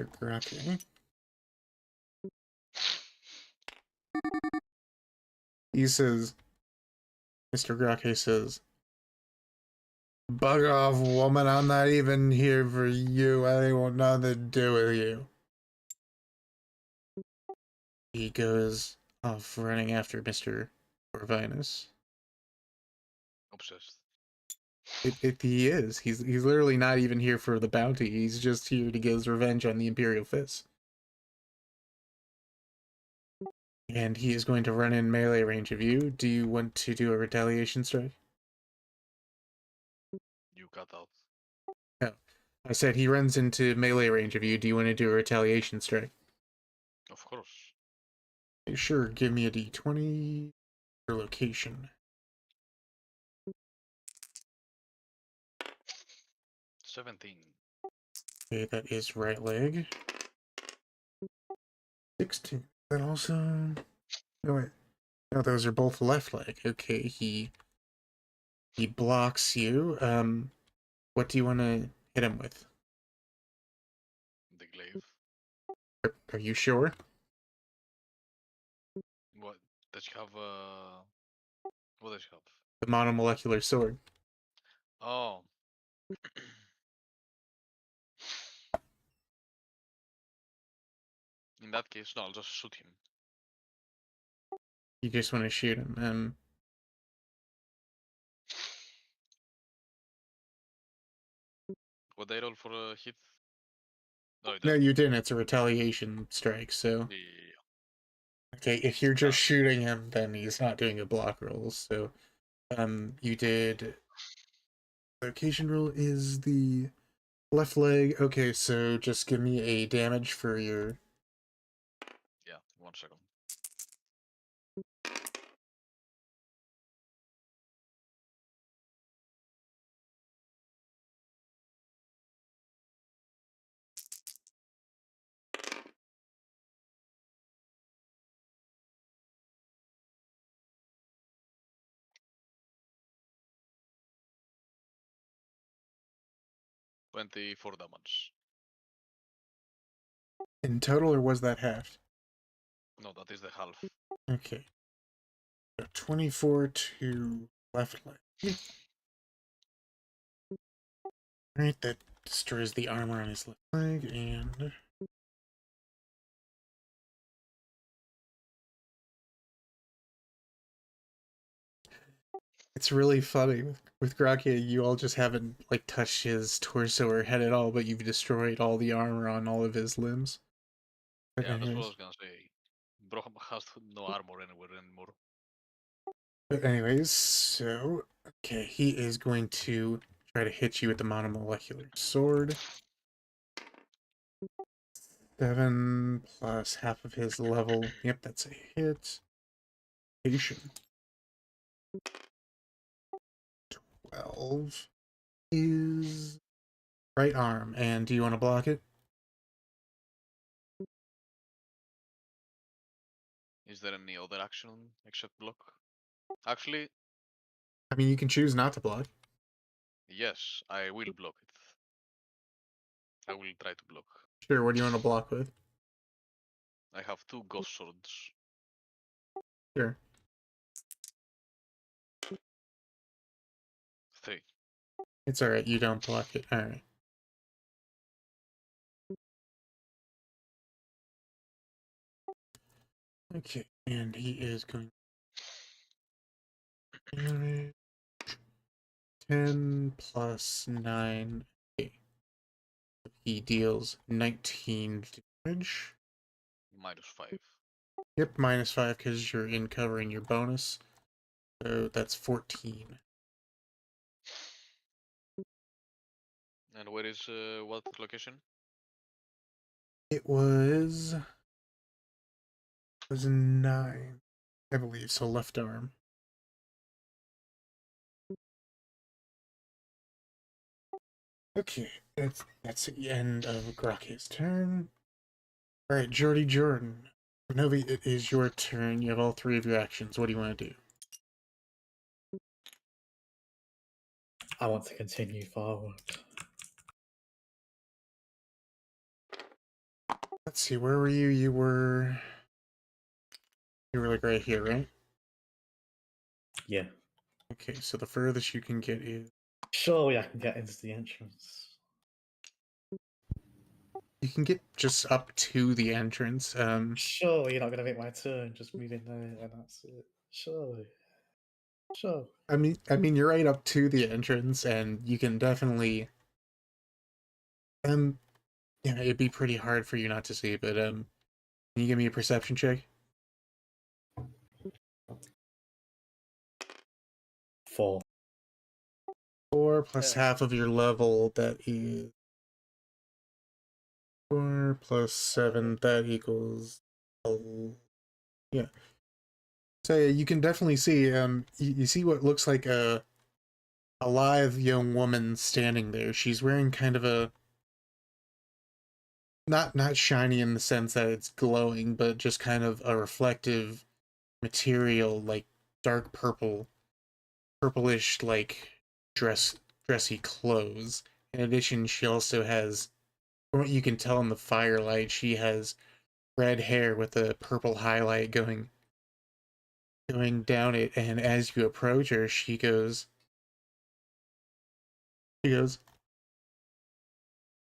Okay. He says, Mr. Grake says, "Bug off, woman, I'm not even here for you. I want nothing to do with you." He goes off running after Mr. Corvinus. Obsessed. He is. He's literally not even here for the bounty. He's just here to get his revenge on the Imperial Fist. And he is going to run in melee range of you. Do you want to do a retaliation strike? You cut out. No. I said he runs into melee range of you. Do you want to do a retaliation strike? Of course. Sure, give me a d20 for location. 17. Okay, that is right leg. 16. That also... No, wait. No, those are both left leg. Okay, he blocks you. What do you want to hit him with? The glaive. Are you sure? What? Does he have what does he have? The monomolecular sword. Oh. In that case, no, I'll just shoot him. You just want to shoot him. What they roll for a hit? No, No, you didn't. It's a retaliation strike, so... Yeah. Okay, if you're just Ah. shooting him, then he's not doing a block roll, so... you did... Location roll is the left leg. Okay, so just give me a damage for your... Yeah, 1 second. $24 damage. In total, or was that half? No, that is the half. Okay. So 24 to left leg. Alright, that destroys the armor on his left leg, and... It's really funny. With Grakia, you all just haven't, like, touched his torso or head at all, but you've destroyed all the armor on all of his limbs. But Yeah, that's what I anyways, was gonna say. Broham has no armor anywhere anymore. so... Okay, he is going to try to hit you with the monomolecular sword. 7 plus half of his level. Yep, that's a hit. Patient. 12 is right arm. And do you want to block it? Is there any other action except block? Actually, I mean, you can choose not to block. yes, I will block it. I will try to block. Sure, what do you want to block with? I have 2 ghost swords. Sure. 3. It's alright, you don't block it. Alright. Okay, and he is going to 10 plus 9. Okay. He deals 19 damage. -5. Yep, -5 because you're in covering your bonus. So that's 14. And where is what location? It was 9, I believe, so left arm. Okay, that's the end of Grake's turn. Alright, Jordan. Novi, it is your turn. You have all three of your actions. What do you want to do? I want to continue forward. Let's see, where were you? You were like right here, right? Yeah. Okay, so the furthest you can get is Surely I can get into the entrance. you can get just up to the entrance. Surely you're not going to make my turn, just move in there and that's it. Surely. Sure. I mean, you're right up to the entrance, and you can definitely, yeah, it'd be pretty hard for you not to see, but can you give me a perception check? 4. 4 plus Yeah. half of your level, that is 4 plus 7, that equals, yeah. So yeah, you can definitely see, you see what looks like a live young woman standing there. She's wearing kind of a, not shiny in the sense that it's glowing, but just kind of a reflective material, like dark purplish, like dressy clothes. In addition, she also has, from what you can tell in the firelight, she has red hair with a purple highlight going down it, and as you approach her, she goes,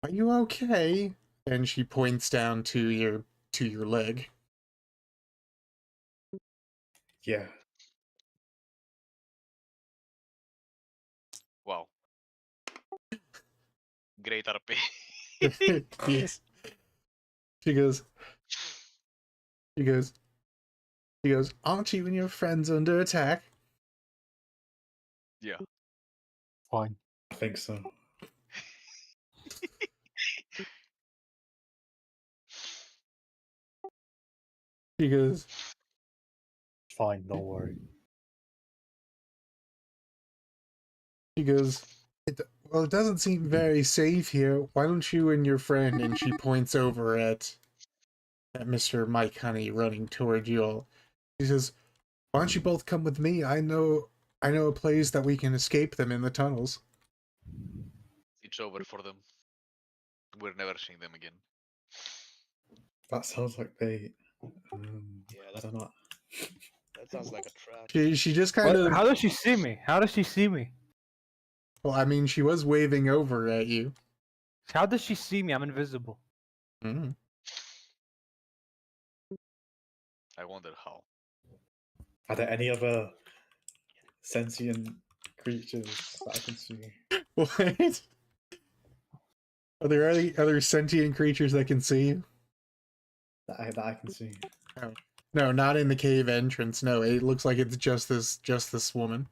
"Are you okay?" And she points down to your leg. Yeah. Wow. Great RP. Yes. She goes, she goes, "Aren't you and your friends under attack?" Yeah. Fine. I think so. She goes, Fine, don't worry. "Well, it doesn't seem very safe here. Why don't you and your friend," and she points over at Mr. Mike Honey running toward you all. She says, "Why don't you both come with me? I know a place that we can escape them in the tunnels." It's over for them. We're never seeing them again. That sounds like bait. Yeah, I don't know. that sounds like a trap. She just kind of, How does she see me? How does she see me? well, I mean, she was waving over at you. How does she see me? I'm invisible. Mm. I wonder how. Are there any other sentient creatures that I can see? What? Are there any other sentient creatures that can see you? That I can see. No, not in the cave entrance. No, it looks like it's just this woman.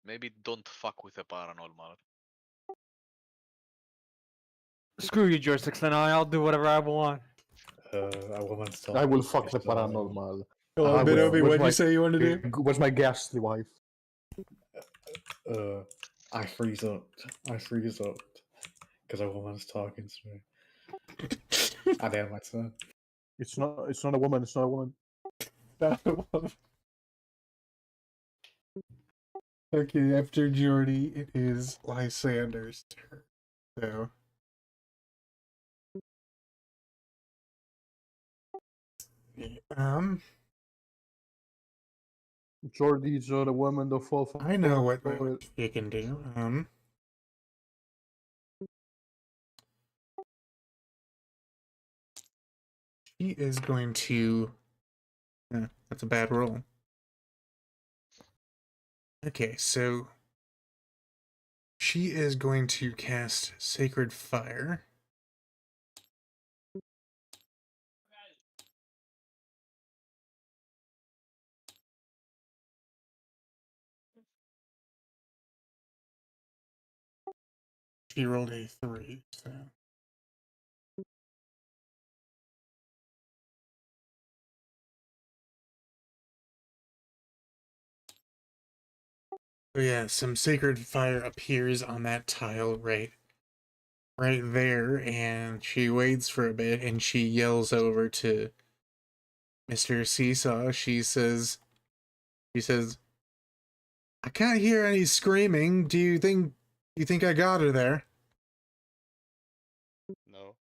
Maybe don't fuck with the paranormal. Screw you, George 69. I'll do whatever I want. A woman's talking. I will fuck the so- paranormal. Come on, I Binobi, will. what'd you say you want to do? Where's my ghastly wife? I freeze up. Because a woman's talking to me. I dare my turn. It's not a woman. It's not a woman. Okay, after Jordy, it is Lysander's turn. So, Jordy's the woman that fall for. I know what you can do. She is going to. That's a bad roll. Okay, so she is going to cast Sacred Fire. She rolled a 3, so. So yeah, some Sacred Fire appears on that tile right right there, and she waits for a bit, and she yells over to Mr. Seesaw. She says, "I can't hear any screaming. Do you think I got her there?" No.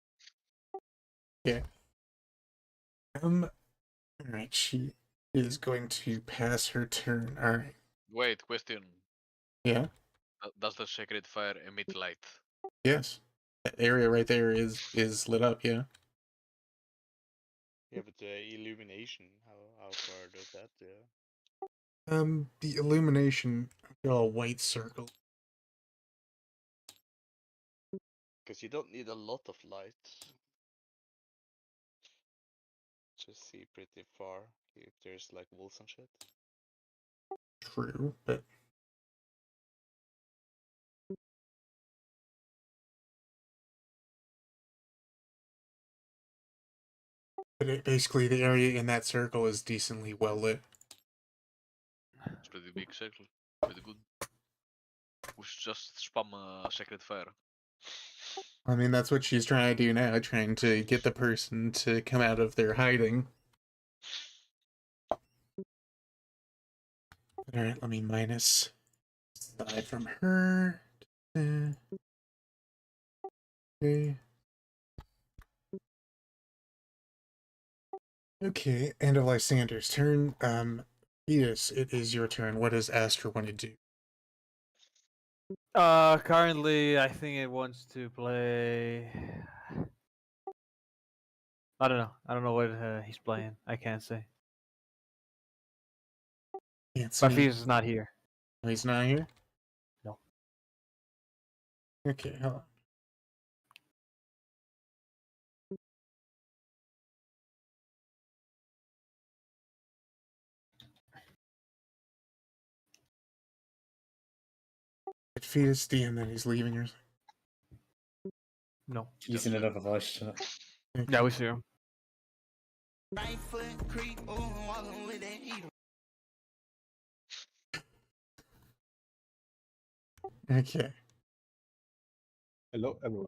Yeah. Alright, she is going to pass her turn. Alright. Wait, question. Yeah. Does the sacred fire emit light? Yes. That area right there is lit up, yeah. Yeah, but the illumination, how far does that do? The illumination, a white circle. Because you don't need a lot of light. Just see pretty far if there's like wolves and shit. True, but basically the area in that circle is decently well lit. It's pretty big circle. Pretty good. We should just spam sacred fire. I mean, that's what she's trying to do now, trying to get the person to come out of their hiding. Alright, let me minus 5 from her. Okay. Okay, end of Lysander's turn. Yes, it is your turn. What does Astra want to do? Currently, I think it wants to play. I don't know. I don't know what he's playing. I can't say. Can't But see. he's not here. Oh, he's not here? No. Okay, hold on. It fetus D and then he's leaving or No. Using another voice chat. something. Yeah, we see him. Okay. Hello, everyone.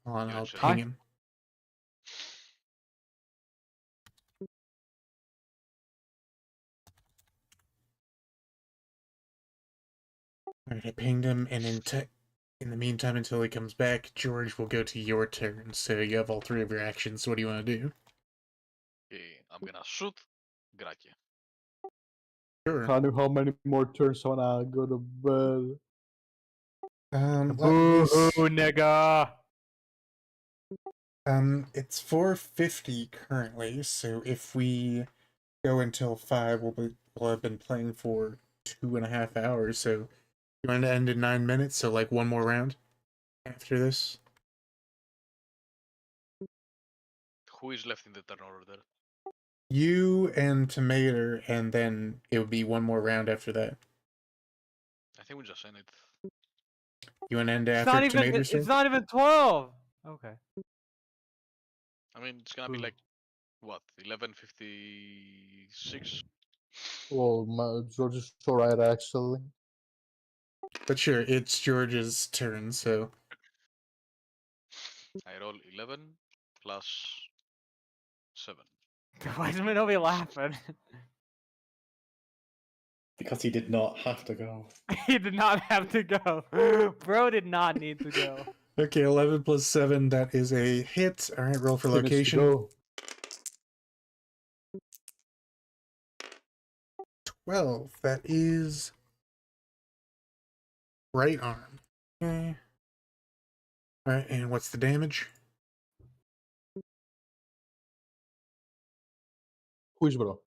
Hold on, Yeah, I'll sure. ping Hi. him. Alright, I pinged him, and in the meantime, until he comes back, George will go to your turn. So you have all 3 of your actions. So what do you want to do? Okay, I'm gonna shoot Graki. Sure. I know how many more turns when I go to bed. Let me Boo, nigga. it's 4:50 currently, so if we go until 5, we'll have been playing for 2.5 hours. So you want to end in 9 minutes? So like one more round after this. Who is left in the turn order? You and Tomato, and then it would be one more round after that. I think we just end it. You want to end It's after not even. Tomato's turn? It's not even 12. Okay. I mean, it's gonna be like what 11:56. Well, George is alright actually. But sure, it's George's turn, so I roll 11 plus 7. Why is Minobi laughing? Because he did not have to go. He did not have to go. Bro did not need to go. okay, 11 plus 7, that is a hit. All right, roll for He needs to location. go. 12, that is right arm. Okay. All right, and what's the damage? Who's bro?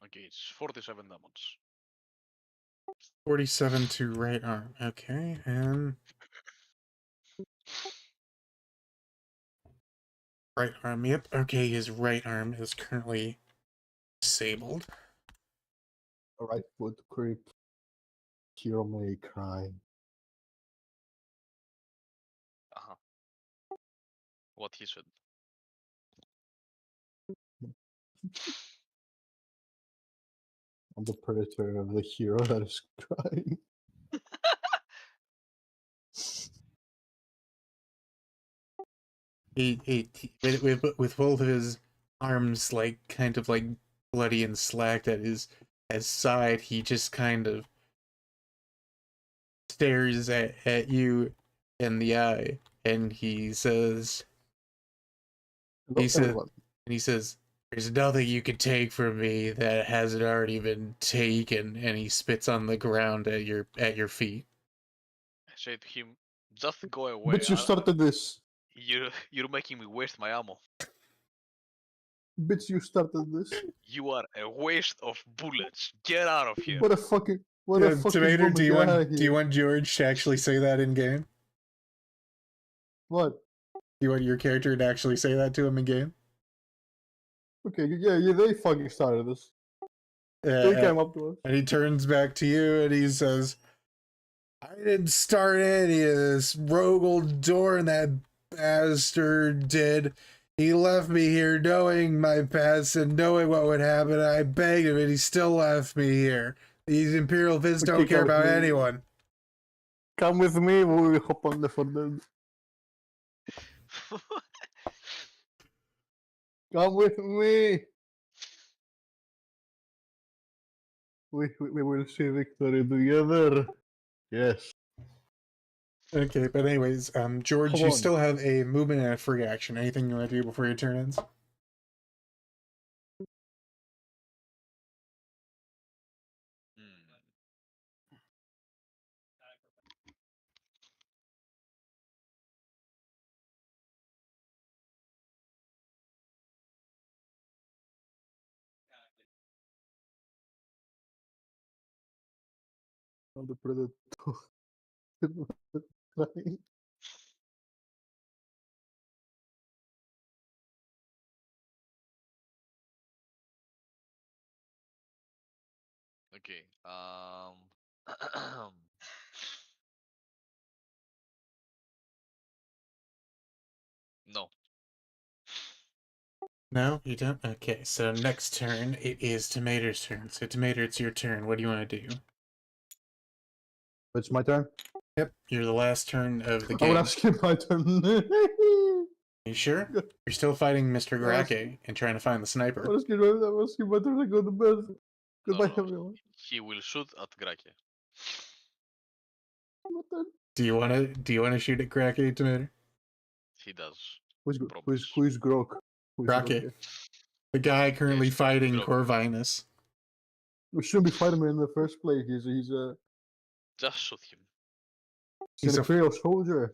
Okay, it's 47 damage. 47 to right arm. Okay, and right arm. Yep. Okay, his right arm is currently disabled. Alright, foot creep. Hero may cry. Uh-huh. What he said. I'm the predator of the hero that is crying. With both of his arms like kind of like bloody and slacked at his side, he just kind of stares at you in the eye, and he says, Everyone. "There's nothing you can take from me that hasn't already been taken." And he spits on the ground at your feet. I say to him, just go away. Bitch, you started this. You're making me waste my ammo. Bitch, you started this. You are a waste of bullets. Get out of here. What a fucking. What Yeah, a fucking Tomato, woman. do you Get out want of do you here. want George to actually say that in game? What? Do you want your character to actually say that to him in game? Okay, yeah, they fucking started this. They came up to us. And he turns back to you and he says, "I didn't start any of this. Rogel Dorn, that bastard, did. He left me here knowing my past and knowing what would happen. I begged him and he still left me here. These Imperial Vids Okay, don't care come about with me. anyone." Come with me, we will hop on the Forden. Come with me. We will see victory together. Yes. Okay, but anyways, George, Come you on. still have a movement and a free action. Anything you want to do before your turn ends? I'm the predator. Crying. Okay. No. No, you don't? Okay, so next turn, it is Tomato's turn. So, Tomato, it's your turn. What do you want to do? It's my turn. Yep, you're the last turn of the I game. would ask him my turn. You sure? You're still fighting Mr. Yes. Grake and trying to find the sniper. I was asking my turn to go to bed. Goodbye, No. everyone. He will shoot at Grake. My turn. Do you want to shoot at Grake, Tomato? He does. Who's Promise. Grok? Who's Grake. Grok? The guy currently Yes, fighting Grok. Corvinus. We shouldn't be fighting him in the first place. He's Just shoot him. an He's a- Imperial soldier.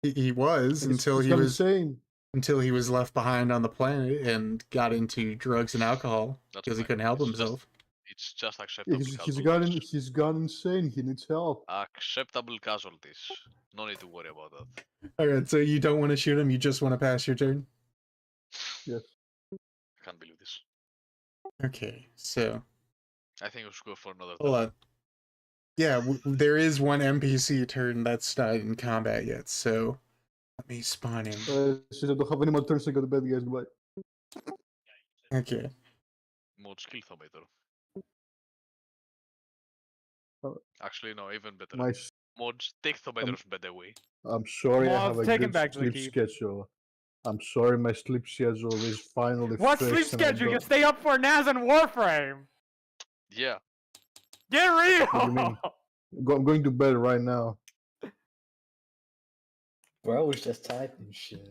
He was until He's he gone was insane. left behind on the planet and got into drugs and alcohol That's because he fine. couldn't help It's just- himself. It's just Yeah, acceptable he's gone insane. He needs help. Acceptable casualties. No need to worry about that. Alright, so you don't want to shoot him, you just want to pass your turn? Yes. I can't believe this. Okay, so I think we should go for another hold turn. on. Yeah, there is one NPC turn that's not in combat yet, so let me spawn in. Since I don't have any more turns, I go to bed, guys. Goodbye. Okay. Mod skill tomato. Oh. Actually, no, even better. Nice. Mods take tomatoes better way. I'm sorry I have Mods, a take him good back to the sleep keep. schedule. I'm sorry my sleep schedule is finally What fixed. sleep and I schedule? You don't- stay up for Naz and Warframe. Yeah. Get real. What do you mean? I'm going to bed right now. Bro, I was just typing shit.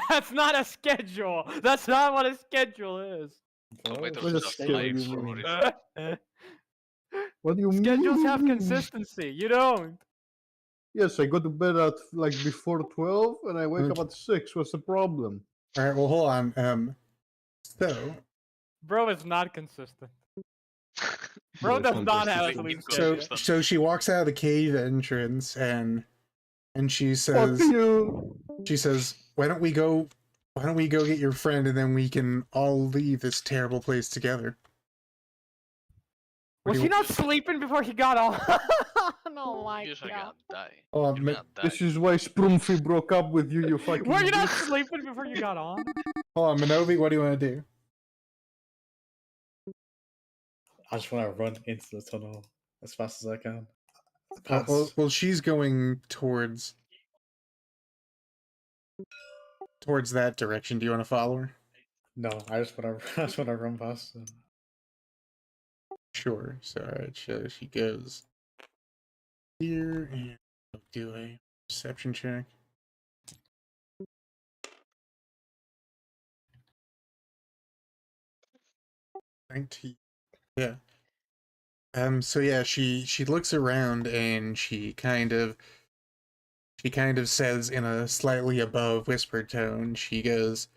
That's not a schedule. That's not what a schedule is. Bro, Tomatoes What is just schedule lying you for no mean? reason. What do you mean? Schedules have consistency. You don't. Yes, I go to bed at like before 12 and I wake up at 6. What's the problem? Alright, well hold on. So Bro is not consistent. Bro Yes, does I'm not have a consistent. sleep so schedule. so she walks out of the cave entrance and she Fuck says you! why don't we go get your friend and then we can all leave this terrible place together. What Was do he you- not sleeping before he got on? Oh my You're god. gonna die. Oh, You're ma- gonna die. This is why Sprumfi broke up with you, you fucking Were you not bitch. sleeping before you got on? Hold on, Minovi, what do you want to do? I just want to run into the tunnel as fast as I can. Well, she's going towards that direction. Do you want to follow her? No, I just want to. I just want to run past them. Sure. So, alright, so she goes here and do a perception check. 19. Yeah. So yeah, she looks around and she kind of says in a slightly above whispered tone, she goes,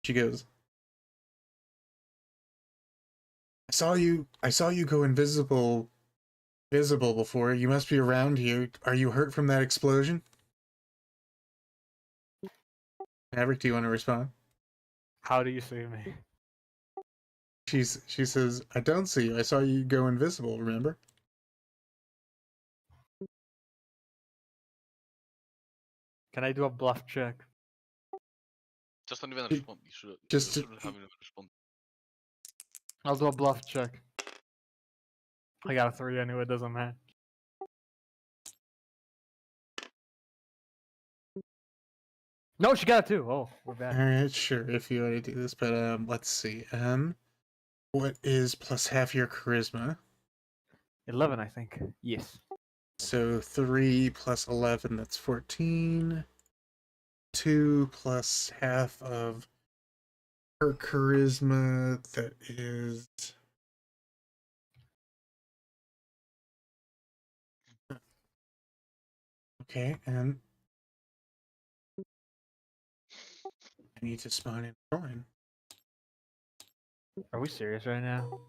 I saw you go visible before. You must be around here. Are you hurt from that explosion? Maverick, do you want to respond? How do you see me? She says, I don't see you. I saw you go invisible, remember? Can I do a bluff check? Just don't even Ju- respond. You just to- shouldn't have even respond. I'll do a bluff check. I got a 3 anyway, it doesn't matter. No, she got a 2. Oh, we're back. Alright, sure, if you want to do this, but let's see. What is plus half your charisma? 11, I think. Yes. So 3 plus 11, that's 14. 2 plus half of her charisma, that is... Okay, and I need to spawn in drawing. Are we serious right now?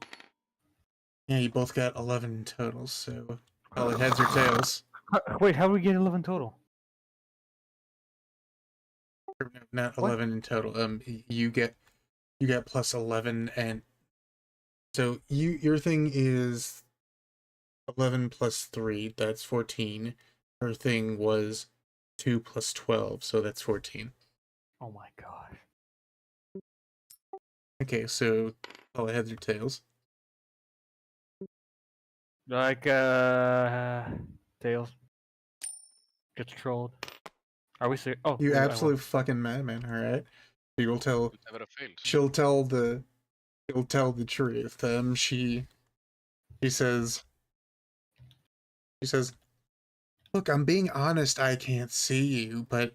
Yeah, you both got 11 totals, so call it heads or tails. Wait, how do we get 11 total? Or no, not What? 11 in total. You get plus 11, and so your thing is 11 plus 3, that's 14. Her thing was 2 plus 12, so that's 14. Oh my god. Okay, so call it heads or tails. Like, tails. Gets trolled. Are we serious? Oh, You wait, I absolute fucking madman, alright? She will tell It never fails. she'll tell the truth. She says, look, I'm being honest, I can't see you, but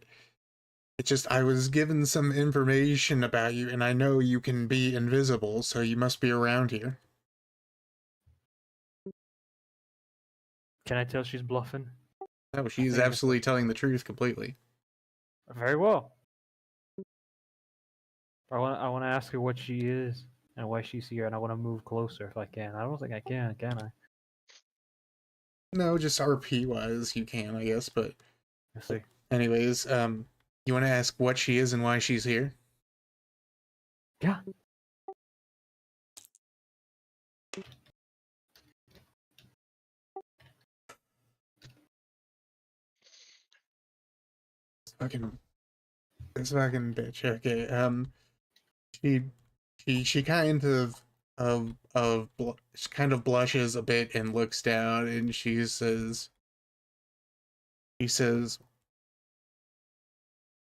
it's just I was given some information about you, and I know you can be invisible, so you must be around here. Can I tell she's bluffing? No, she's think it's absolutely telling the truth completely. Very well. I want to ask her what she is and why she's here, and I want to move closer if I can. I don't think I can I? No, just RP wise, you can, I guess, but Let's see. anyways, you want to ask what she is and why she's here? Yeah. This fucking bitch. Okay, she kind of blushes a bit and looks down, and she says,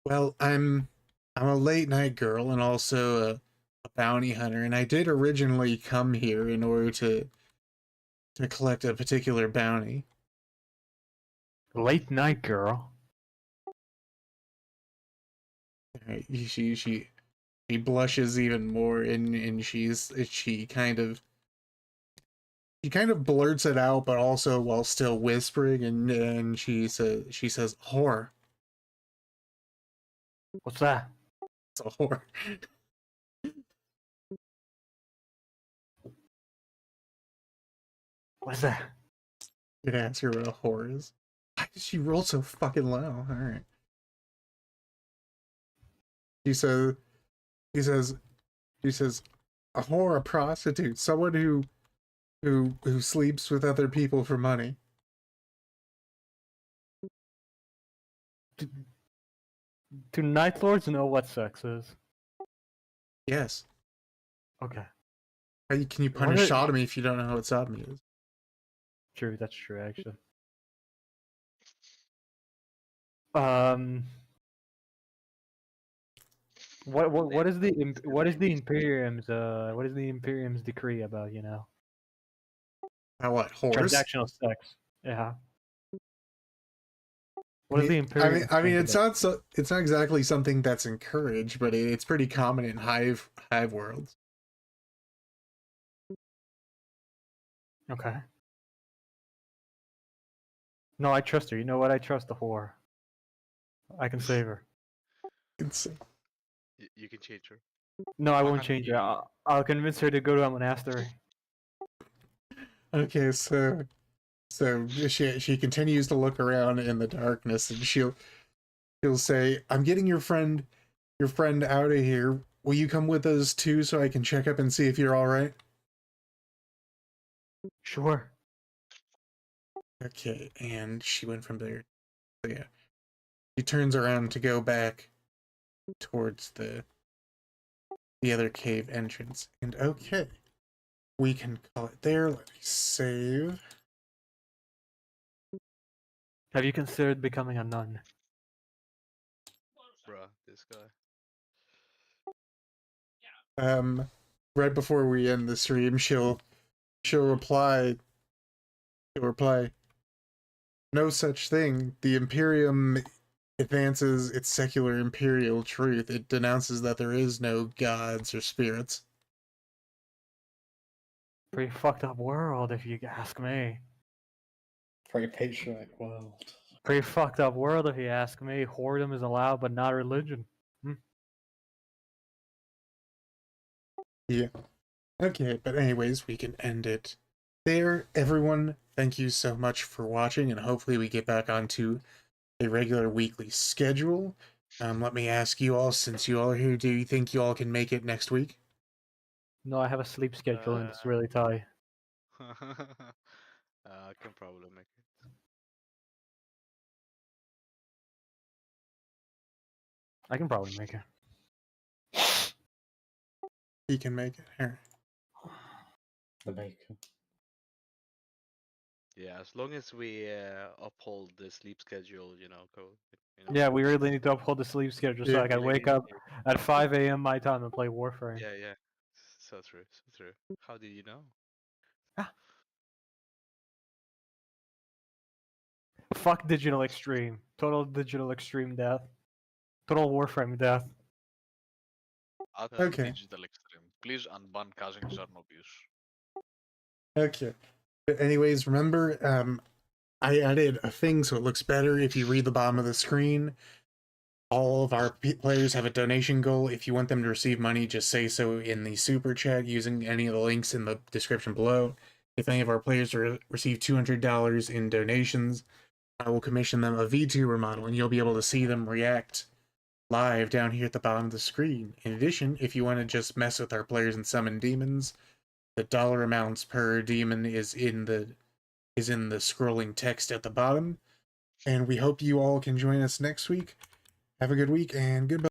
well, I'm a late night girl and also a bounty hunter, and I did originally come here in order to collect a particular bounty. Late night girl. Alright, she blushes even more, and she kind of blurts it out, but also while still whispering, and she says whore. What's that? It's a whore. What's that? You could ask her what a whore is. Why did she roll so fucking low? Alright. She says a whore, a prostitute, someone who sleeps with other people for money. Do Night Lords know what sex is? Yes. Okay. Can you punish What are- sodomy if you don't know what sodomy is? True, that's true actually. Um, what is the what is the Imperium's decree about, you know, What, horse? transactional sex? Yeah. What is the I Imperium? mean, it's not exactly something that's encouraged, but it's pretty common in hive worlds. Okay. No, I trust her. You know what? I trust the whore. I can save her. It's You can change her. No, I Why won't can't change her. you- I'll convince her to go to a monastery. okay. So she continues to look around in the darkness, and she'll say, "I'm getting your friend out of here. Will you come with us too, so I can check up and see if you're all right?" Sure. Okay, and she went from there. So yeah, she turns around to go back towards the other cave entrance. And okay, we can call it there. Let me save. Have you considered becoming a nun? Bruh, this guy. Right before we end the stream, she'll reply. No such thing. The Imperium advances its secular imperial truth. It denounces that there is no gods or spirits. Pretty fucked up world, if you ask me. Pretty patriotic world. Pretty fucked up world, if you ask me. Whoredom is allowed, but not religion. Yeah. Okay, but anyways, we can end it there. Everyone, thank you so much for watching, and hopefully we get back onto a regular weekly schedule. Let me ask you all, since you all are here, do you think you all can make it next week? No, I have a sleep schedule and it's really tight. I can probably make it. I can probably make it. He can make it. Here. The bacon. Yeah, as long as we uphold the sleep schedule, you know, code. You know. Yeah, we really need to uphold the sleep schedule so Yeah. I can wake up at 5 a.m. my time and play Warframe. Yeah, yeah. So true, so true. How did you know? Fuck digital extreme. Total digital extreme death. Total Warframe death. Okay. Digital extreme. Please unban causing certain abuse. Okay. But anyways, remember, I added a thing so it looks better if you read the bottom of the screen. All of our players have a donation goal. If you want them to receive money, just say so in the super chat using any of the links in the description below. If any of our players receive $200 in donations, I will commission them a VTuber model, and you'll be able to see them react live down here at the bottom of the screen. In addition, if you want to just mess with our players and summon demons, the dollar amounts per demon is in the scrolling text at the bottom. And we hope you all can join us next week. Have a good week and goodbye.